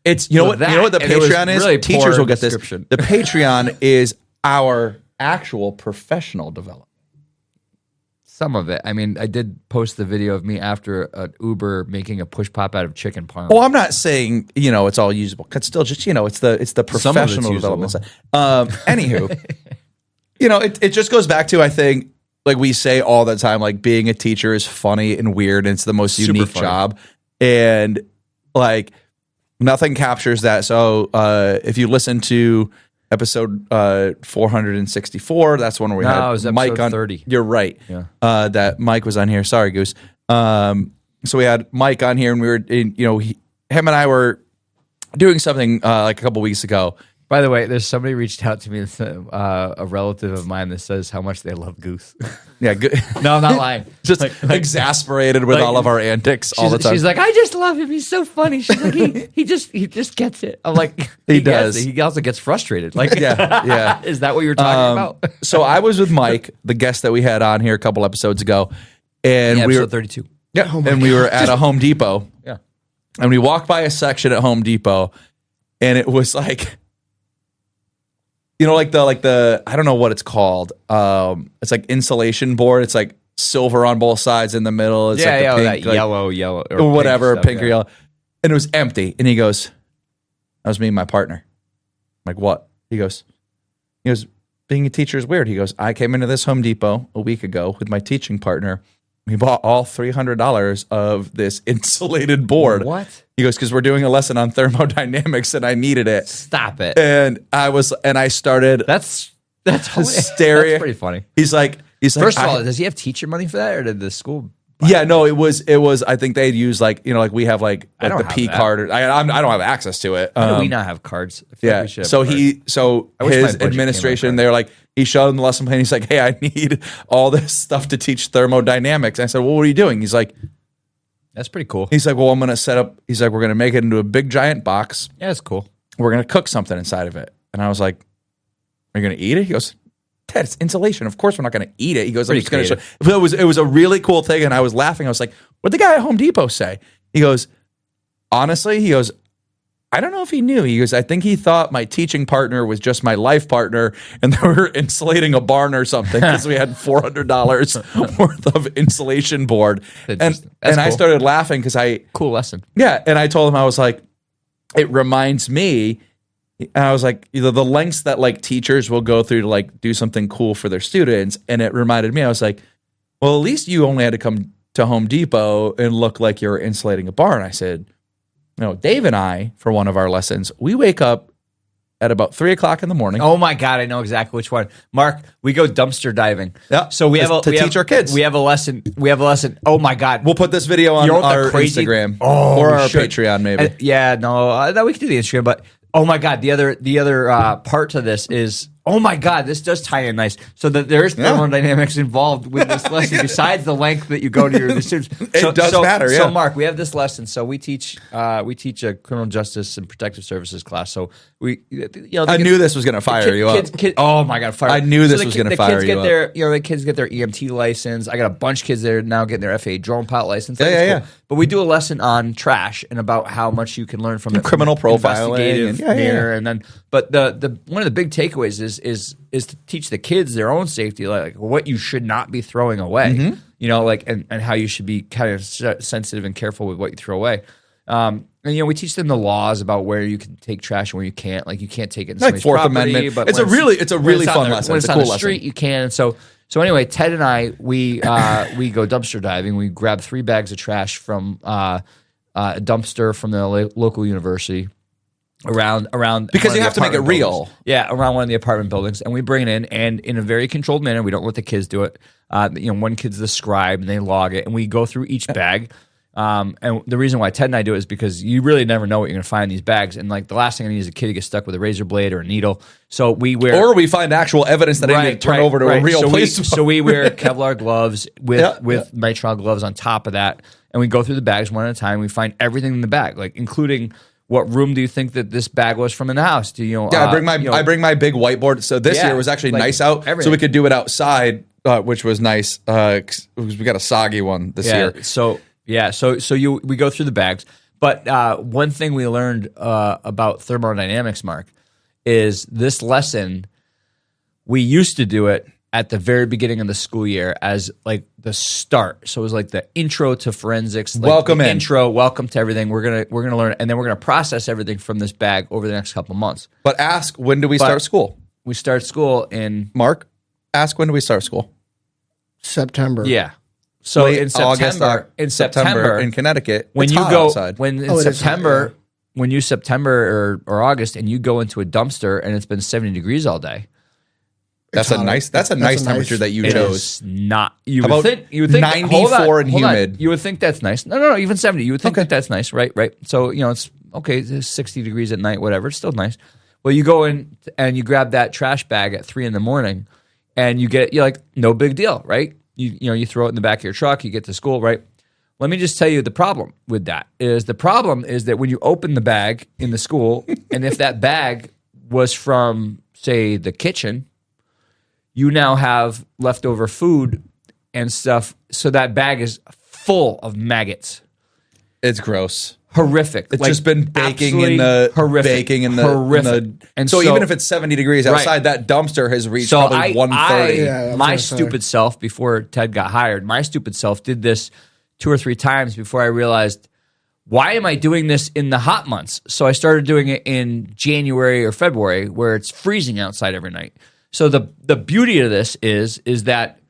it's you know what the Patreon is. Really Teachers will get this. description. The Patreon is our actual professional development. Some of it. I mean, I did post the video of me after an Uber making a push pop out of chicken parm. Well, I'm not saying it's all usable. It's still just it's the professional development side. Anywho, it just goes back to I think like we say all the time, like being a teacher is funny and weird, and it's the most Super unique funny. job, and like nothing captures that. So if you listen to episode 464, that's one where we No, had it was episode Mike on 30. You're right. Yeah. That Mike was on here. Sorry, Goose. So we had Mike on here, and we were him and I were doing something like a couple weeks ago. By the way, there's somebody reached out to me, a relative of mine that says how much they love Goose. Yeah, good. No, I'm not lying. Just exasperated with all of our antics all the time. She's like, I just love him. He's so funny. She's like, he just gets it. I'm like, He does. Gets it. He also gets frustrated. Like, yeah. Is that what you were talking about? So I was with Mike, the guest that we had on here a couple episodes ago, and we were episode 32. Yeah, we were at a Home Depot. Yeah. And we walked by a section at Home Depot, and it was like, like the I don't know what it's called. It's like insulation board. It's like silver on both sides in the middle. It's like the pink, that like, yellow or whatever, pink, pink or yellow. and it was empty. And he goes, that was me and my partner. I'm like, what? He goes, being a teacher is weird. He goes, I came into this Home Depot a week ago with my teaching partner. We bought all $300 of this insulated board. What? He goes, because we're doing a lesson on thermodynamics and I needed it. Stop it. And I started That's hysteria. That's pretty funny. He's like, First of all, does he have teacher money for that, or did the school? Yeah, no, it was. I think they'd use like we have like I don't the have P that. card. I don't have access to it. How do we not have cards? I feel like Yeah. we should have So cards. I wish my his budget came administration, on they're like, he showed him the lesson plan. He's like, hey, I need all this stuff to teach thermodynamics. And I said, well, what are you doing? He's like, That's pretty cool. well, I'm going to set up. He's like, we're going to make it into a big giant box. Yeah, that's cool. We're going to cook something inside of it. And I was like, are you going to eat it? He goes, Ted, it's insulation. Of course we're not going to eat it. He goes, I'm just going to show. It was a really cool thing. And I was laughing. I was like, what'd the guy at Home Depot say? He goes, honestly, I don't know if he knew. He goes, I think he thought my teaching partner was just my life partner and they were insulating a barn or something because we had $400 worth of insulation board. And That's I cool. started laughing because Cool lesson. yeah. And I told him, I was like, it reminds me. And I was like, the lengths that like teachers will go through to like do something cool for their students. And it reminded me, I was like, well, at least you only had to come to Home Depot and look like you're insulating a barn. I said, Dave and I, for one of our lessons, we wake up at about 3:00 in the morning. Oh my God, I know exactly which one. Mark, we go dumpster diving. Yeah. So we have teach our kids. We have a lesson. Oh my God. We'll put this video on You know what the our crazy- Instagram Oh, or we our should. Patreon, maybe. No, we can do the Instagram, but oh my God, the other part to this is, oh my God, this does tie in nice. So that there is thermodynamics involved with this lesson besides the length that you go to the students. It does matter, yeah. So Mark, we have this lesson. So we teach a criminal justice and protective services class. So I knew this was going to fire you up. Oh my God, fire! I knew this the was ki- gonna the fire kids you get up. the kids get their EMT license. I got a bunch of kids that are now getting their FAA drone pilot license. That's Yeah. cool. But we do a lesson on trash and about how much you can learn from it. Criminal from an profiling investigative and- manner. And then, but the one of the big takeaways is to teach the kids their own safety, like what you should not be throwing away. Mm-hmm. And how you should be kind of sensitive and careful with what you throw away. And we teach them the laws about where you can take trash and where you can't. Like you can't take it in Like somebody's Fourth property, Amendment. but It's when a really when fun on lesson. When It's it's a on cool the lesson. street, you can. And so anyway, Ted and I we go dumpster diving. We grab 3 bags of trash from a dumpster from the local university. Around Because one you of have the to make it apartment real. buildings. Yeah, around one of the apartment buildings, and we bring it in, and in a very controlled manner. We don't let the kids do it. One kid's the scribe, and they log it, and we go through each bag. And the reason why Ted and I do it is because you really never know what you're going to find in these bags. And like the last thing I need is a kid to get stuck with a razor blade or a needle. So we wear, Or we find actual evidence that I need to turn over to a real so place. So we wear Kevlar gloves with nitrile gloves on top of that, and we go through the bags one at a time. We find everything in the bag, like including. What room do you think that this bag was from in the house? I bring my big whiteboard. So this year was actually nice out, so we could do it outside, which was nice. 'Cause we got a soggy one this year. So we go through the bags. But one thing we learned about thermodynamics, Mark, is this lesson. We used to do it at the very beginning of the school year as like the start. So it was like the intro to forensics. Like Welcome in. Welcome to everything. We're gonna learn, and then we're gonna process everything from this bag over the next couple months. But ask, when do we start school? We start school in Mark, ask, when do we start school? September. yeah. So Late in September, September in Connecticut, when it's you hot go outside. when in Oh, it is September, hot, when you September or August, and you go into a dumpster and it's been 70 degrees all day. That's hot. a nice temperature that you It chose. is not. You About would think 94 and humid. You would think that's nice. No, even 70. You would think that that's nice, right? So it's okay. It's 60 degrees at night, whatever. It's still nice. Well, you go in and you grab that trash bag at 3 a.m, and you're like, no big deal, right? You throw it in the back of your truck. You get to school, right? Let me just tell you the problem with that is that when you open the bag in the school, and if that bag was from, say, the kitchen, you now have leftover food and stuff. So that bag is full of maggots. It's gross. Horrific. It's just been baking in the horrific. And so even if it's 70 degrees outside, that dumpster has reached probably 130. My stupid self, before Ted got hired, my stupid self did this 2 or 3 times before I realized why am I doing this in the hot months? So I started doing it in January or February where it's freezing outside every night. So the beauty of this is that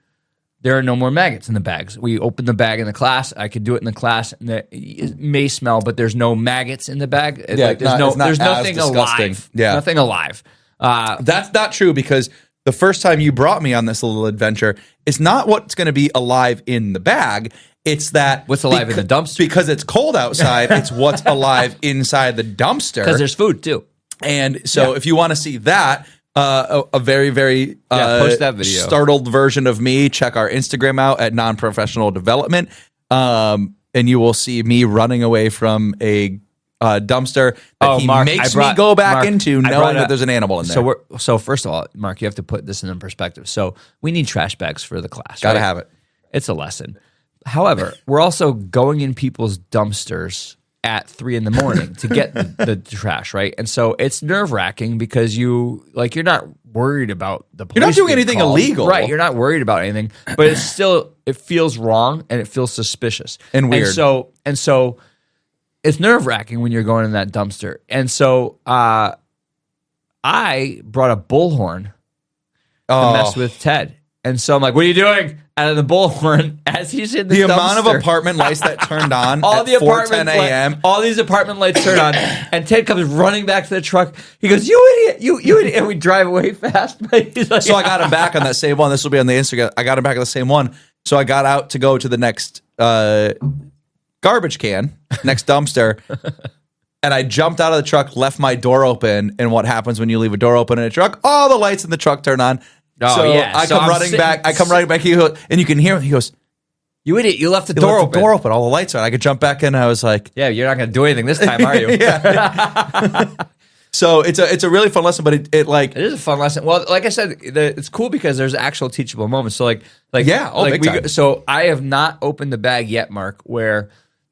there are no more maggots in the bags. We open the bag in the class. I could do it in the class. And it may smell, but there's no maggots in the bag. Yeah, there's nothing alive. Yeah. Nothing alive. That's not true because the first time you brought me on this little adventure, it's not what's going to be alive in the bag. It's that what's alive in the dumpster. Because it's cold outside, it's what's alive inside the dumpster. Because there's food too. And so if you want to see that, a very, very post that video. Startled version of me, check our Instagram out at Non-Professional Development. And you will see me running away from a dumpster that Mark, makes me go back into knowing that there's an animal in there. So first of all, Mark, you have to put this in perspective. So we need trash bags for the class. Gotta right? have it. It's a lesson. However, we're also going in people's dumpsters at 3 a.m. to get the trash, right? And so it's nerve-wracking because you're not worried about the police. You're not doing being anything called. illegal. Right, you're not worried about anything, but it feels wrong and it feels suspicious. And weird. And so it's nerve-wracking when you're going in that dumpster. And so I brought a bullhorn to mess with Ted. And so I'm like, what are you doing? Out of the bullhorn as he's in the dumpster. Amount of apartment lights that turned on all at the 4:10 a.m. All these apartment lights turn on, and Ted comes running back to the truck. He goes, "You idiot! You idiot!" And we drive away fast. But he's like, So I got him back on that same one. This will be on the Instagram. I got him back on the same one. So I got out to go to the next garbage can, next dumpster. And I jumped out of the truck, left my door open. And what happens when you leave a door open in a truck? All the lights in the truck turn on. Oh, so yeah. I come running back. And you can hear him. He goes, "You idiot! You left the door open." Door open. All the lights are on. I could jump back in. I was like, "Yeah, you're not going to do anything this time, are you?" So it's a really fun lesson, but it is a fun lesson. Well, like I said, it's cool because there's actual teachable moments. So big time. So I have not opened the bag yet, Mark, where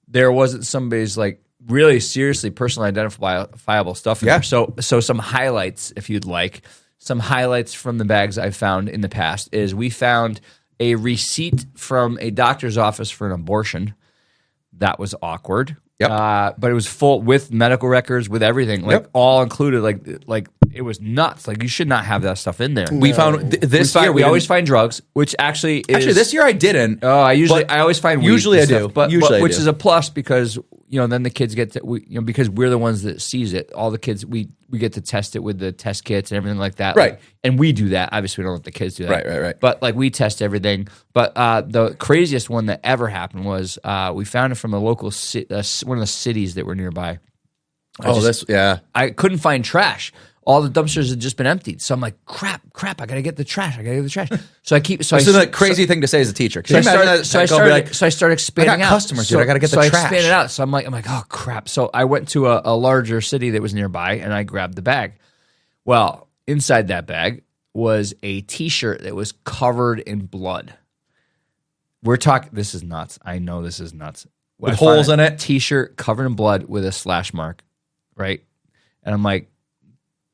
there wasn't somebody's like really seriously personally identifiable stuff in there. So some highlights, if you'd like. Some highlights from the bags I found in the past is we found a receipt from a doctor's office for an abortion. That was awkward. Yep. But it was full with medical records, with everything, all included. Like it was nuts. Like you should not have that stuff in there. We found this year. We always find drugs, which actually this year I didn't. Oh, I always find weed usually I stuff, do, but usually which is a plus because then the kids get to because we're the ones that sees it. All the kids we get to test it with the test kits and everything like that. Right. And we do that. Obviously, we don't let the kids do that. Right. But we test everything. But the craziest one that ever happened was we found it from a local one of the cities that were nearby. I couldn't find trash. All the dumpsters had just been emptied. So I'm like, crap, I gotta get the trash. So I keep This is a crazy thing to say as a teacher. So I started expanding out. I got customers, dude. I gotta get the trash. I expanded out. So I'm like, oh crap. So I went to a larger city that was nearby and I grabbed the bag. Well, inside that bag was a T-shirt that was covered in blood. We're talking. This is nuts. I know this is nuts. With holes in it. T-shirt covered in blood with a slash mark, right? And I'm like,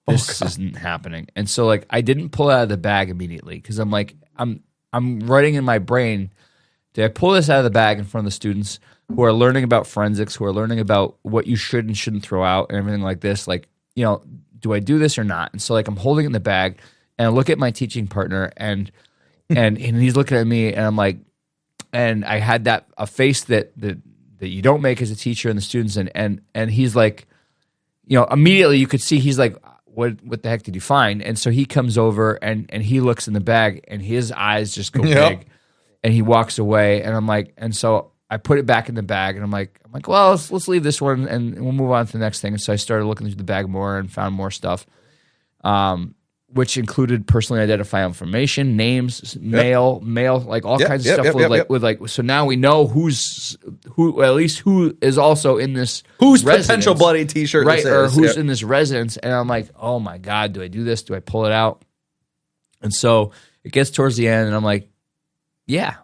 this isn't happening. And so I didn't pull it out of the bag immediately because I'm like, I'm writing in my brain, did I pull this out of the bag in front of the students who are learning about forensics, who are learning about what you should and shouldn't throw out and everything like this? Do I do this or not? And so I'm holding it in the bag and I look at my teaching partner and he's looking at me and I'm like, and I had a face that you don't make as a teacher and the students and he's like, immediately you could see he's like, what the heck did you find? And so he comes over and he looks in the bag and his eyes just go big and he walks away and I'm like, and so I put it back in the bag and I'm like, well, let's leave this one and we'll move on to the next thing. And so I started looking through the bag more and found more stuff, which included personally identifiable information, names, mail, like all kinds of stuff. So now we know who is also in this whose residence, potential bloody T-shirt, right? Or who's in this residence? And I'm like, oh my god, do I do this? Do I pull it out? And so it gets towards the end, and I'm like, yeah.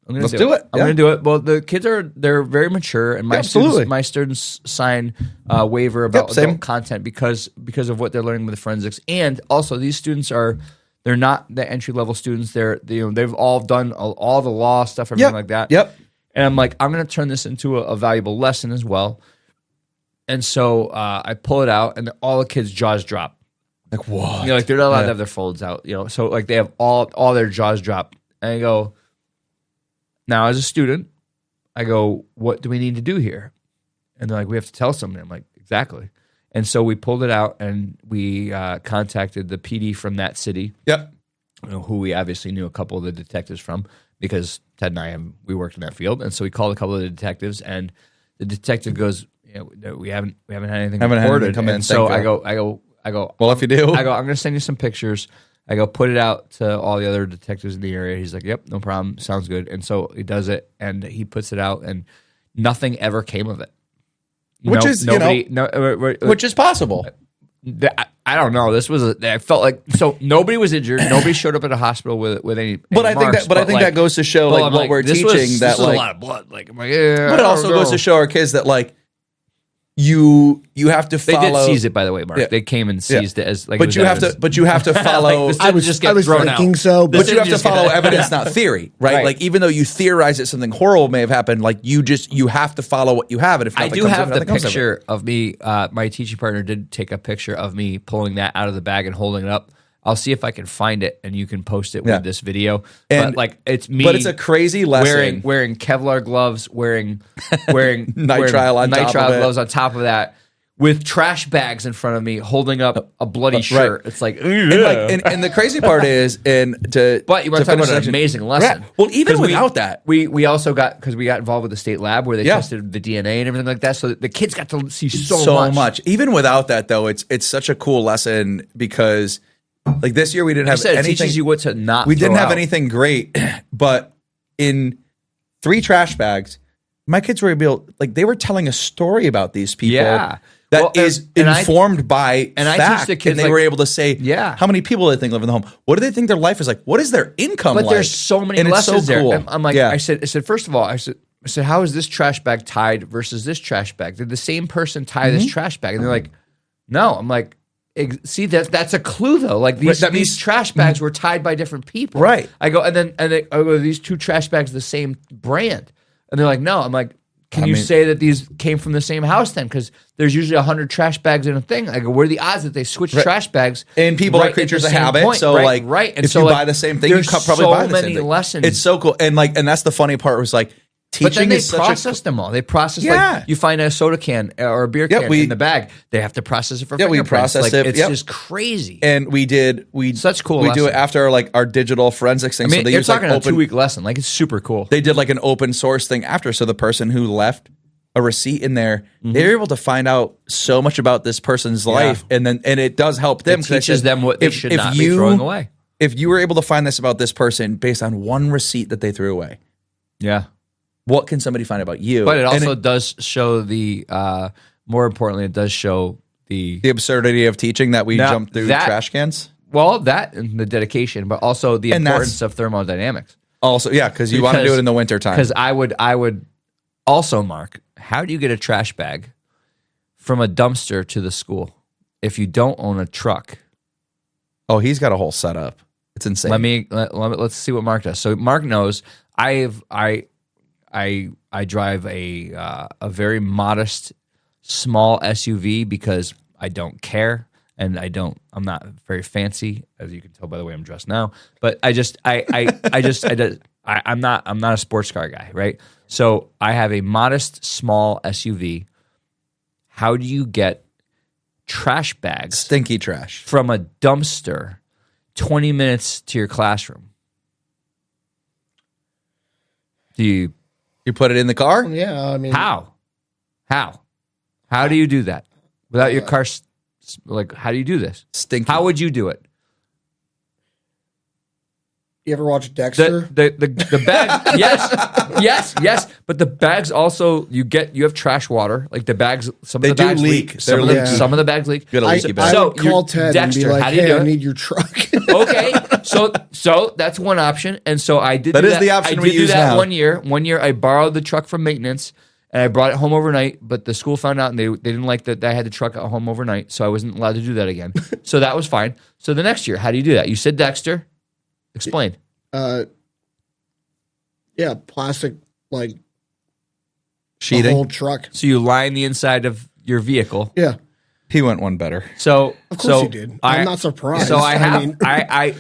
Let's do it. I'm going to do it. Well, the kids they're very mature, and my students sign a waiver about adult content because of what they're learning with the forensics, and also these students they're not the entry level students. They've all done all the law stuff, everything like that. Yep. And I'm like, I'm going to turn this into a valuable lesson as well. And so I pull it out, and all the kids' jaws drop. Like what? You know, like they're not allowed to have their folds out. You know, so like they have all their jaws drop. And I go, now as a student, I go, what do we need to do here? And they're like, we have to tell somebody. I'm like, exactly. And so we pulled it out, and we contacted the PD from that city. Yep. You know, who we obviously knew a couple of the detectives from, because Ted and I we worked in that field. And so we called a couple of the detectives, and the detective goes, we haven't had anything reported. Come in. And so I thank go. Well, if you do, I go, I'm going to send you some pictures. I go, put it out to all the other detectives in the area. He's like, yep, no problem. Sounds good. And so he does it, and he puts it out, and nothing ever came of it. Which is possible. I don't know. This was I felt like, so nobody was injured. Nobody showed up at a hospital with any But I think marks, that goes to show like what we're teaching, this that was like a lot of blood. Like, I'm like, yeah, but it also goes to show our kids that like you have to they follow. did seize it, by the way, Mark. Yeah. They came and seized it as like. But you have to follow. Like, I was thinking so, But but you have to follow evidence, not theory, right? Right. Like even though you theorize that something horrible may have happened, like you have to follow what you have. And if I nothing do comes of have it, the nothing comes of it. picture of me. My teaching partner did take a picture of me pulling that out of the bag and holding it up. I'll see if I can find it, and you can post it with this video. And- but like it's me. But it's a crazy lesson. Wearing Kevlar gloves, wearing Nitrile on top of it. gloves on top of that, with trash bags in front of me, holding up a bloody shirt. It's like, And the crazy part is, but you want to talk about an section, amazing lesson. right. Well, even 'Cause without that, we also got, because we got involved with the state lab where they tested the DNA and everything like that. So the kids got to see so much. Even without that, though, it's such a cool lesson because, like this year, we didn't have It anything. teaches you what to not. We didn't throw have out. anything great, but in 3 trash bags, my kids were able, like they were telling a story about these people. Yeah. That Well, is and informed by and I fact, teach the kids, and they like- were able to say, Yeah. how many people they think live in the home? What do they think their life is like? What is their income But like? there's so many And lessons it's so cool. there. I'm like, Yeah. I said, first of all, I said, how is this trash bag tied versus this trash bag? Did the same person tie Mm-hmm. this trash bag? And they're like, no. I'm like, see, that's a clue though. Like these that means- these trash bags were tied by different people. Right. I go, I go, these 2 trash bags the same brand? And they're like, no. I'm like, can you say that these came from the same house then? Because there's usually 100 trash bags in a thing. I go, what are the odds that they switch trash bags? And people right are creatures at of the same habit, point? so right. And if so you like, buy the same thing, you there's probably so buy the same many thing. lessons. It's so cool, and that's the funny part was like teaching But then they is such process them all. They process like you find a soda can or a beer can in the bag. They have to process it for we fingerprints. process like, it. It's Yep. just crazy. and we Such cool We do it lesson. after like our digital forensics thing. I mean, so they you're use like talking a open. 2-week lesson. Like it's super cool. They did like an open source thing after, so the person who left a receipt in there, Mm-hmm. they're able to find out so much about this person's life, and it does help them. It 'cause I teaches said, them what they should not be throwing away. If you were able to find this about this person based on one receipt that they threw away, Yeah. what can somebody find about you? But it And also does show the, more importantly, it does show the absurdity of teaching that we Now, jump through that- trash cans. well, that and the dedication, but also the And importance of thermodynamics. Also, yeah, because you want to do it in the winter time. Because I would also, Mark, how do you get a trash bag from a dumpster to the school if you don't own a truck? Oh, he's got a whole setup. It's insane. Let's see what Mark does. So Mark knows I drive a very modest small SUV because I don't care and I'm not very fancy, as you can tell by the way I'm dressed now. But I'm not a sports car guy, right? So I have a modest small SUV. How do you get trash bags Stinky trash. from a dumpster 20 minutes to your classroom? Do you You put it in the car? Yeah, I mean, how do you do that without your car? Like, how do you do this? Stinky. How would you do it? you ever watch Dexter? The bag, yes. But the bags also you have trash water. Like the bags, some They of the do bags leak. leak. Some They're of the bags leak. Good I, leaky I bag. So would call you're Ted and be Dexter, like, how do you "Hey, do I it?" need your truck." Okay, so that's one option, and so I did. That do is the option I we did do use that now. one year. One year, I borrowed the truck from maintenance, and I brought it home overnight. But the school found out, and they didn't like that I had the truck at home overnight, so I wasn't allowed to do that again. So that was fine. So the next year, how do you do that? You said Dexter. Explain. Yeah, plastic like the Sheeting. whole truck. So you line the inside of your vehicle. Yeah. He went one better. So Of course you did. I'm not surprised. So mean- I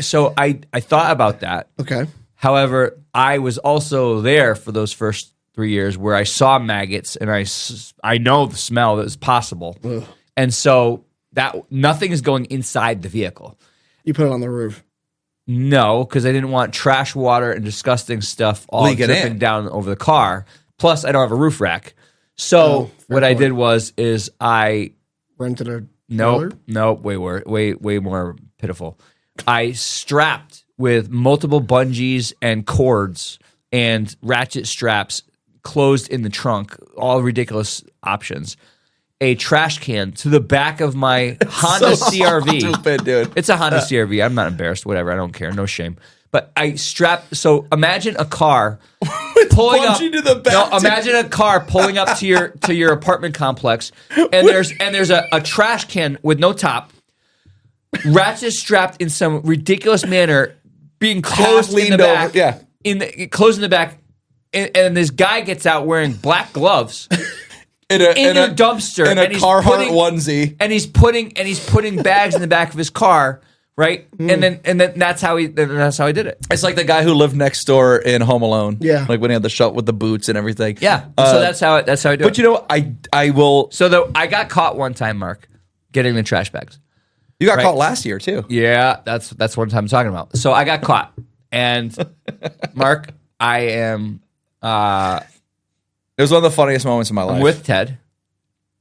thought about that. Okay. However, I was also there for those first 3 years where I saw maggots and I know the smell that is possible. Ugh. And so that nothing is going inside the vehicle. You put it on the roof. No, because I didn't want trash, water, and disgusting stuff all Leaking dripping in. down over the car. Plus, I don't have a roof rack. So what I did is I Rented a nope, trailer? way more pitiful. I strapped with multiple bungees and cords and ratchet straps closed in the trunk, all ridiculous options. A trash can to the back of my Honda CRV. Stupid, dude. It's a Honda CRV. I'm not embarrassed. Whatever. I don't care. No shame. But I strapped. So imagine a car pulling up bungee to the back, No, imagine a car pulling up to your apartment complex, and there's a trash can with no top, ratchet strapped in some ridiculous manner, being closed in the back. Over, yeah. Closed in the back, and this guy gets out wearing black gloves. In a a dumpster in a and he's Carhartt onesie, and he's putting bags in the back of his car, right? And then that's how he did it. it's like the guy who lived next door in Home Alone. Yeah. like when he had the shut with the boots and everything. Yeah. So that's how I do it. But you know, I will. So I got caught one time, Mark, getting the trash bags. You got Right. caught last year too. Yeah, that's one time I'm talking about. So I got caught, and Mark, I am It was one of the funniest moments of my life. I'm with Ted,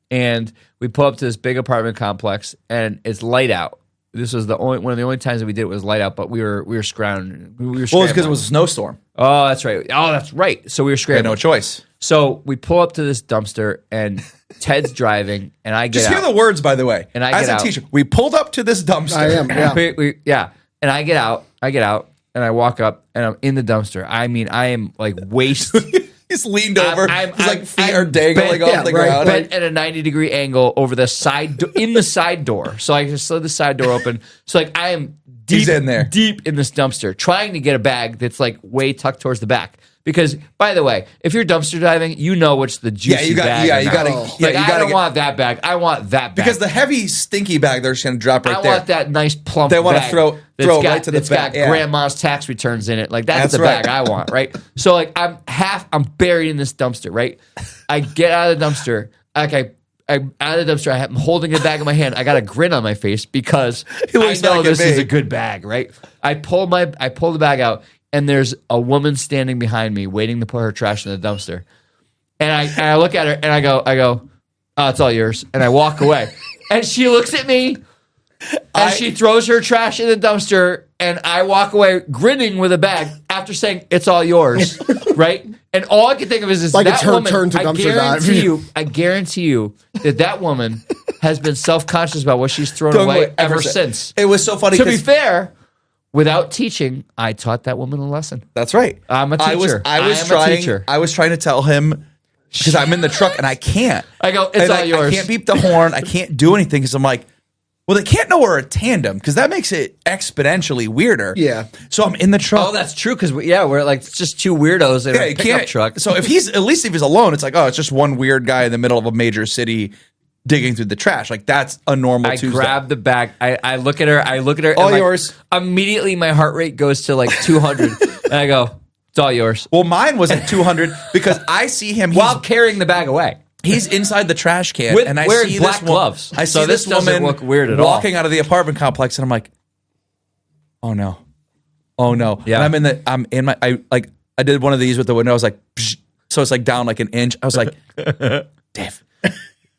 and we pull up to this big apartment complex, and it's light out. This was one of the only times that we did it was light out, but we were scrounging. Well, it's because it was a snowstorm. Oh, that's right. Oh, that's right. So we were We had scrambling. no choice. So we pull up to this dumpster, and Ted's driving, and I get Just out. hear the words, by the way. And I as get a out. teacher, we pulled up to this dumpster. I am. Yeah. Yeah. And I get out, and I walk up, and I'm in the dumpster. I mean, I am like waist. He's leaned over. His like feet I'm are dangling bent- off the ground. bent at a 90-degree angle over the side in the side door. So I just slid the side door open. So like I am He's in there. deep in this dumpster, trying to get a bag that's like way tucked towards the back. Because by the way, if you're dumpster diving, you know which the juicy bag. Yeah, or you not. gotta. Like, Yeah, you I gotta don't want that bag. I want that bag because the heavy, stinky bag they're just gonna drop right I there. want that nice plump. They wanna bag throw that's it got, right to the that's back, got yeah. grandma's tax returns in it. Like that's That's the right. bag I want, right? So like I'm buried in this dumpster, right? I get out of the dumpster, I'm out of the dumpster. I'm holding a bag in my hand. I got a grin on my face because I looks know back at this is me. a good bag, right? I pull the bag out, and there's a woman standing behind me, waiting to put her trash in the dumpster. And I look at her, and I go, oh, it's all yours. And I walk away, and she looks at me, and she throws her trash in the dumpster, and I walk away grinning with a bag after saying it's all yours, right? And all I can think of is Like that it's her woman. turn to dumpster dive. I guarantee you that woman has been self-conscious about what she's thrown away ever since. It was so funny. To be 'cause- fair, without teaching, I taught that woman a lesson. That's right. I'm a teacher. I I was am a trying. teacher. I was trying to tell him because I'm in the truck and I can't. I go, it's And all yours. I can't beep the horn. I can't do anything because I'm like, well, they can't know we're a tandem because that makes it exponentially weirder. Yeah. So I'm in the truck. Oh, that's true because we're like just two weirdos in Yeah, a you pickup can't. truck. So if he's alone, it's like, oh, it's just one weird guy in the middle of a major city digging through the trash. Like that's a normal I Tuesday. grab the bag. I look at her. All and, like, yours. Immediately, my heart rate goes to like 200, and I go, "It's all yours." Well, mine was at 200 because I see him. While carrying the bag away. He's inside the trash can, With- and I wearing see black this woman, gloves. I see So this this doesn't woman look weird at all. walking out of the apartment complex, and I'm like, "Oh no, oh no!" Yeah. And I'm in my, I did one of these with the window. I was like, psh, so it's like down like an inch. I was like, Dave,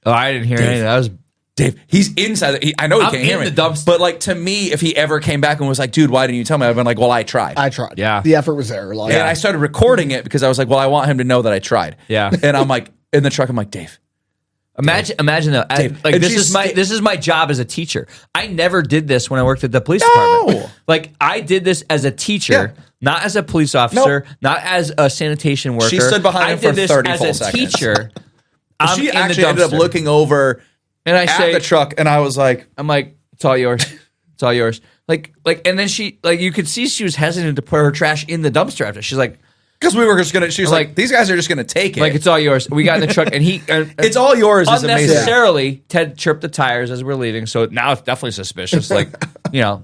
Oh, I didn't hear anything. That was Dave, he's inside. I know he I'm can't hear in me. the dumpster. But like to me, if he ever came back and was like, "Dude, why didn't you tell me?" I've been like, "Well, I tried." I tried. Yeah. The effort was there. Like, And I started recording it because I was like, "Well, I want him to know that I tried." Yeah. And I'm like in the truck. I'm like, Dave. imagine that. Dave, Like and this she's is my job as a teacher. I never did this when I worked at the police department. Like I did this as a teacher, Yeah. not as a police officer, not as a sanitation worker. She stood behind I him did for this 30 as full a seconds. teacher. I'm She in actually the ended up dumpster. looking over and I at say, the truck, and I was like, I'm like, it's all yours. It's all yours. Like, and then she, like, you could see she was hesitant to put her trash in the dumpster after. She's like, Because we were just gonna. She was like, Like- "These guys are just gonna take it. Like it's all yours. We got in the truck, and he it's all yours." Is amazing. unnecessarily. Ted chirped the tires as we're leaving, so now it's definitely suspicious. Like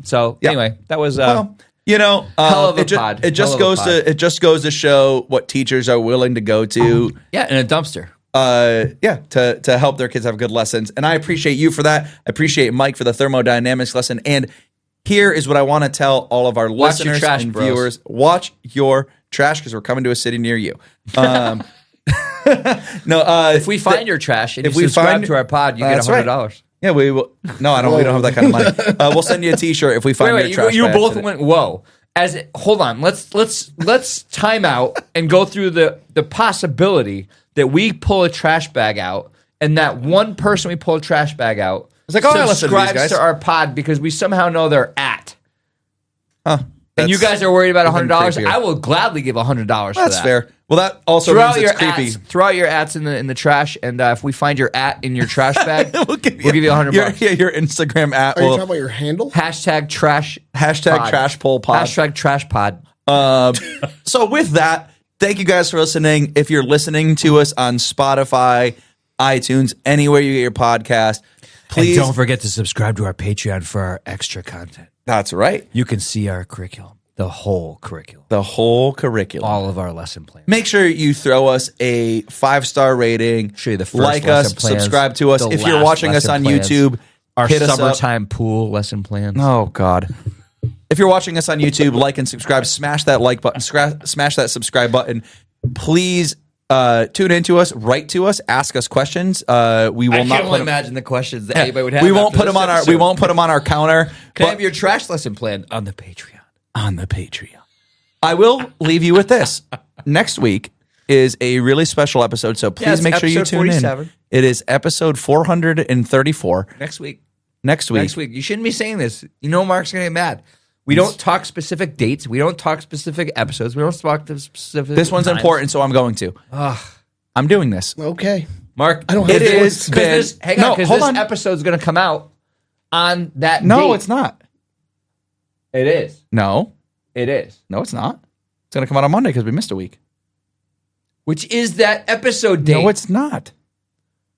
So Yeah. anyway, that was Well, hell of a it pod. It just Hell of a goes pod. to it just goes to show what teachers are willing to go to. yeah, in a dumpster. To help their kids have good lessons. And I appreciate you for that. I appreciate Mike for the thermodynamics lesson. And here is what I want to tell all of our Watch your listeners trash, and bros. viewers. Watch your trash because we're coming to a city near you. If we find your trash and if you we subscribe find- to our pod, you get That's right. $100. Yeah, we will. No, I don't. We don't have that kind of money. We'll send you a T-shirt if we find Wait, your trash. you by both accident. went whoa. Hold on. Let's time out and go through the possibility that we pull a trash bag out and that one person we pull a trash bag out It's like, oh, I listen to these subscribes guys. to our pod because we somehow know they're at. And you That's guys are worried about even $100. creepier. I will gladly give $100 for that. That's fair. Well, that also Throw out means your it's creepy. throw out your ats in the trash, and if we find your at in your trash bag, we'll give you $100. Your Instagram at. Are you talking about your handle? Hashtag trash. Hashtag pod. trash poll pod. Hashtag trash pod. So with that, thank you guys for listening. If you're listening to us on Spotify, iTunes, anywhere you get your podcast, please. And don't forget to subscribe to our Patreon for our extra content. That's right. You can see our curriculum, the whole curriculum, The whole curriculum. all of our lesson plans. Make sure you throw us a 5-star rating. Show you the first like lesson us, plans, subscribe to us. the If you're last watching us lesson on plans, YouTube, Our hit us up. summertime pool lesson plans. Oh God. If you're watching us on YouTube, like and subscribe. Smash that like button. Smash that subscribe button. Please tune into us. Write to us. Ask us questions. We will I not can put only them. imagine the questions that anybody would have. We won't after put them this on our. episode. We won't put them on our counter. Can I but have your trash lesson plan on the Patreon? on the Patreon. I will leave you with this. Next week is a really special episode, so please it's make sure you episode tune 47. in. It is episode 434 Next week. next week. Next week. You shouldn't be saying this. You know Mark's going to get mad. We don't talk specific dates. We don't talk specific episodes. We don't talk to specific This one's times. important, so I'm going to. I'm doing this. Okay. Mark, I don't have It a is choice. been. hang on, because hold this on. episode's going to come out on that No, date. it's not. It is. No, It is. no, it's not. It's going to come out on Monday because we missed a week. Which is that episode date. No, it's not.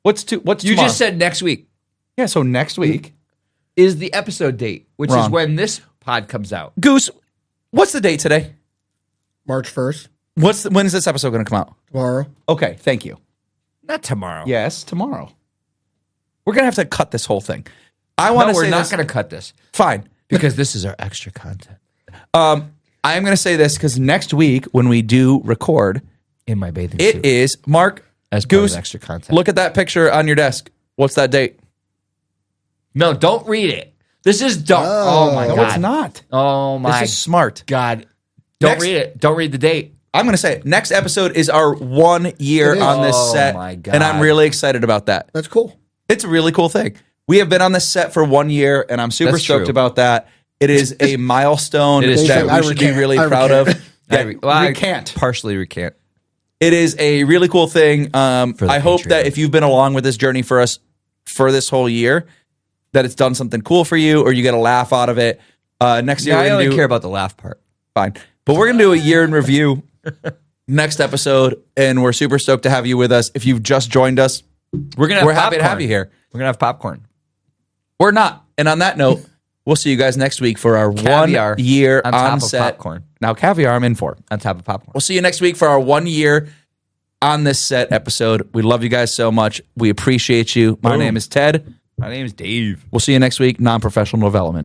What's You tomorrow? just said next week Yeah, so next week. is the episode date, which is Wrong. when this pod comes out. Goose, what's the date today? March 1st, When is this episode going to come out? tomorrow. Okay, thank you. Not tomorrow. Yes, tomorrow. We're going to have to cut this whole thing. I want No, to we're say not this. going to cut this Fine. because this is our extra content I am going to say this because next week when we do record, in my bathing it suit is Mark as part Goose. of extra content. Look at that picture on your desk. What's that date? No, don't read it. This is dumb. Oh, my No, God. it's not. Oh, my This is smart. God. Don't Next- read it. Don't read the date. I'm going to say it. Next episode is our 1 year It is. on this Oh, set. my God. And I'm really excited about that. That's cool. It's a really cool thing. We have been on this set for 1 year, and I'm super That's stoked true. about that. It is a milestone It is that true. we I should be recant. really I proud recant. of. Yeah, I recant. partially recant. It is a really cool thing. the I hope Patreon. that if you've been along with this journey for us for this whole year, that it's done something cool for you, or you get a laugh out of it. Next year, Yeah, we're I gonna only do care about the laugh part. fine, but we're gonna do a year in review next episode, and we're super stoked to have you with us. If you've just joined us, We're gonna. Have we're happy to have popcorn. you here. We're gonna have popcorn. We're not. And on that note, we'll see you guys next week for our Caviar 1 year on top on of set. popcorn. Now, caviar, I'm in for. On top of popcorn. We'll see you next week for our 1 year on this set episode. We love you guys so much. We appreciate you. My Boom. name is Ted. My name's Dave. We'll see you next week. Non-professional development.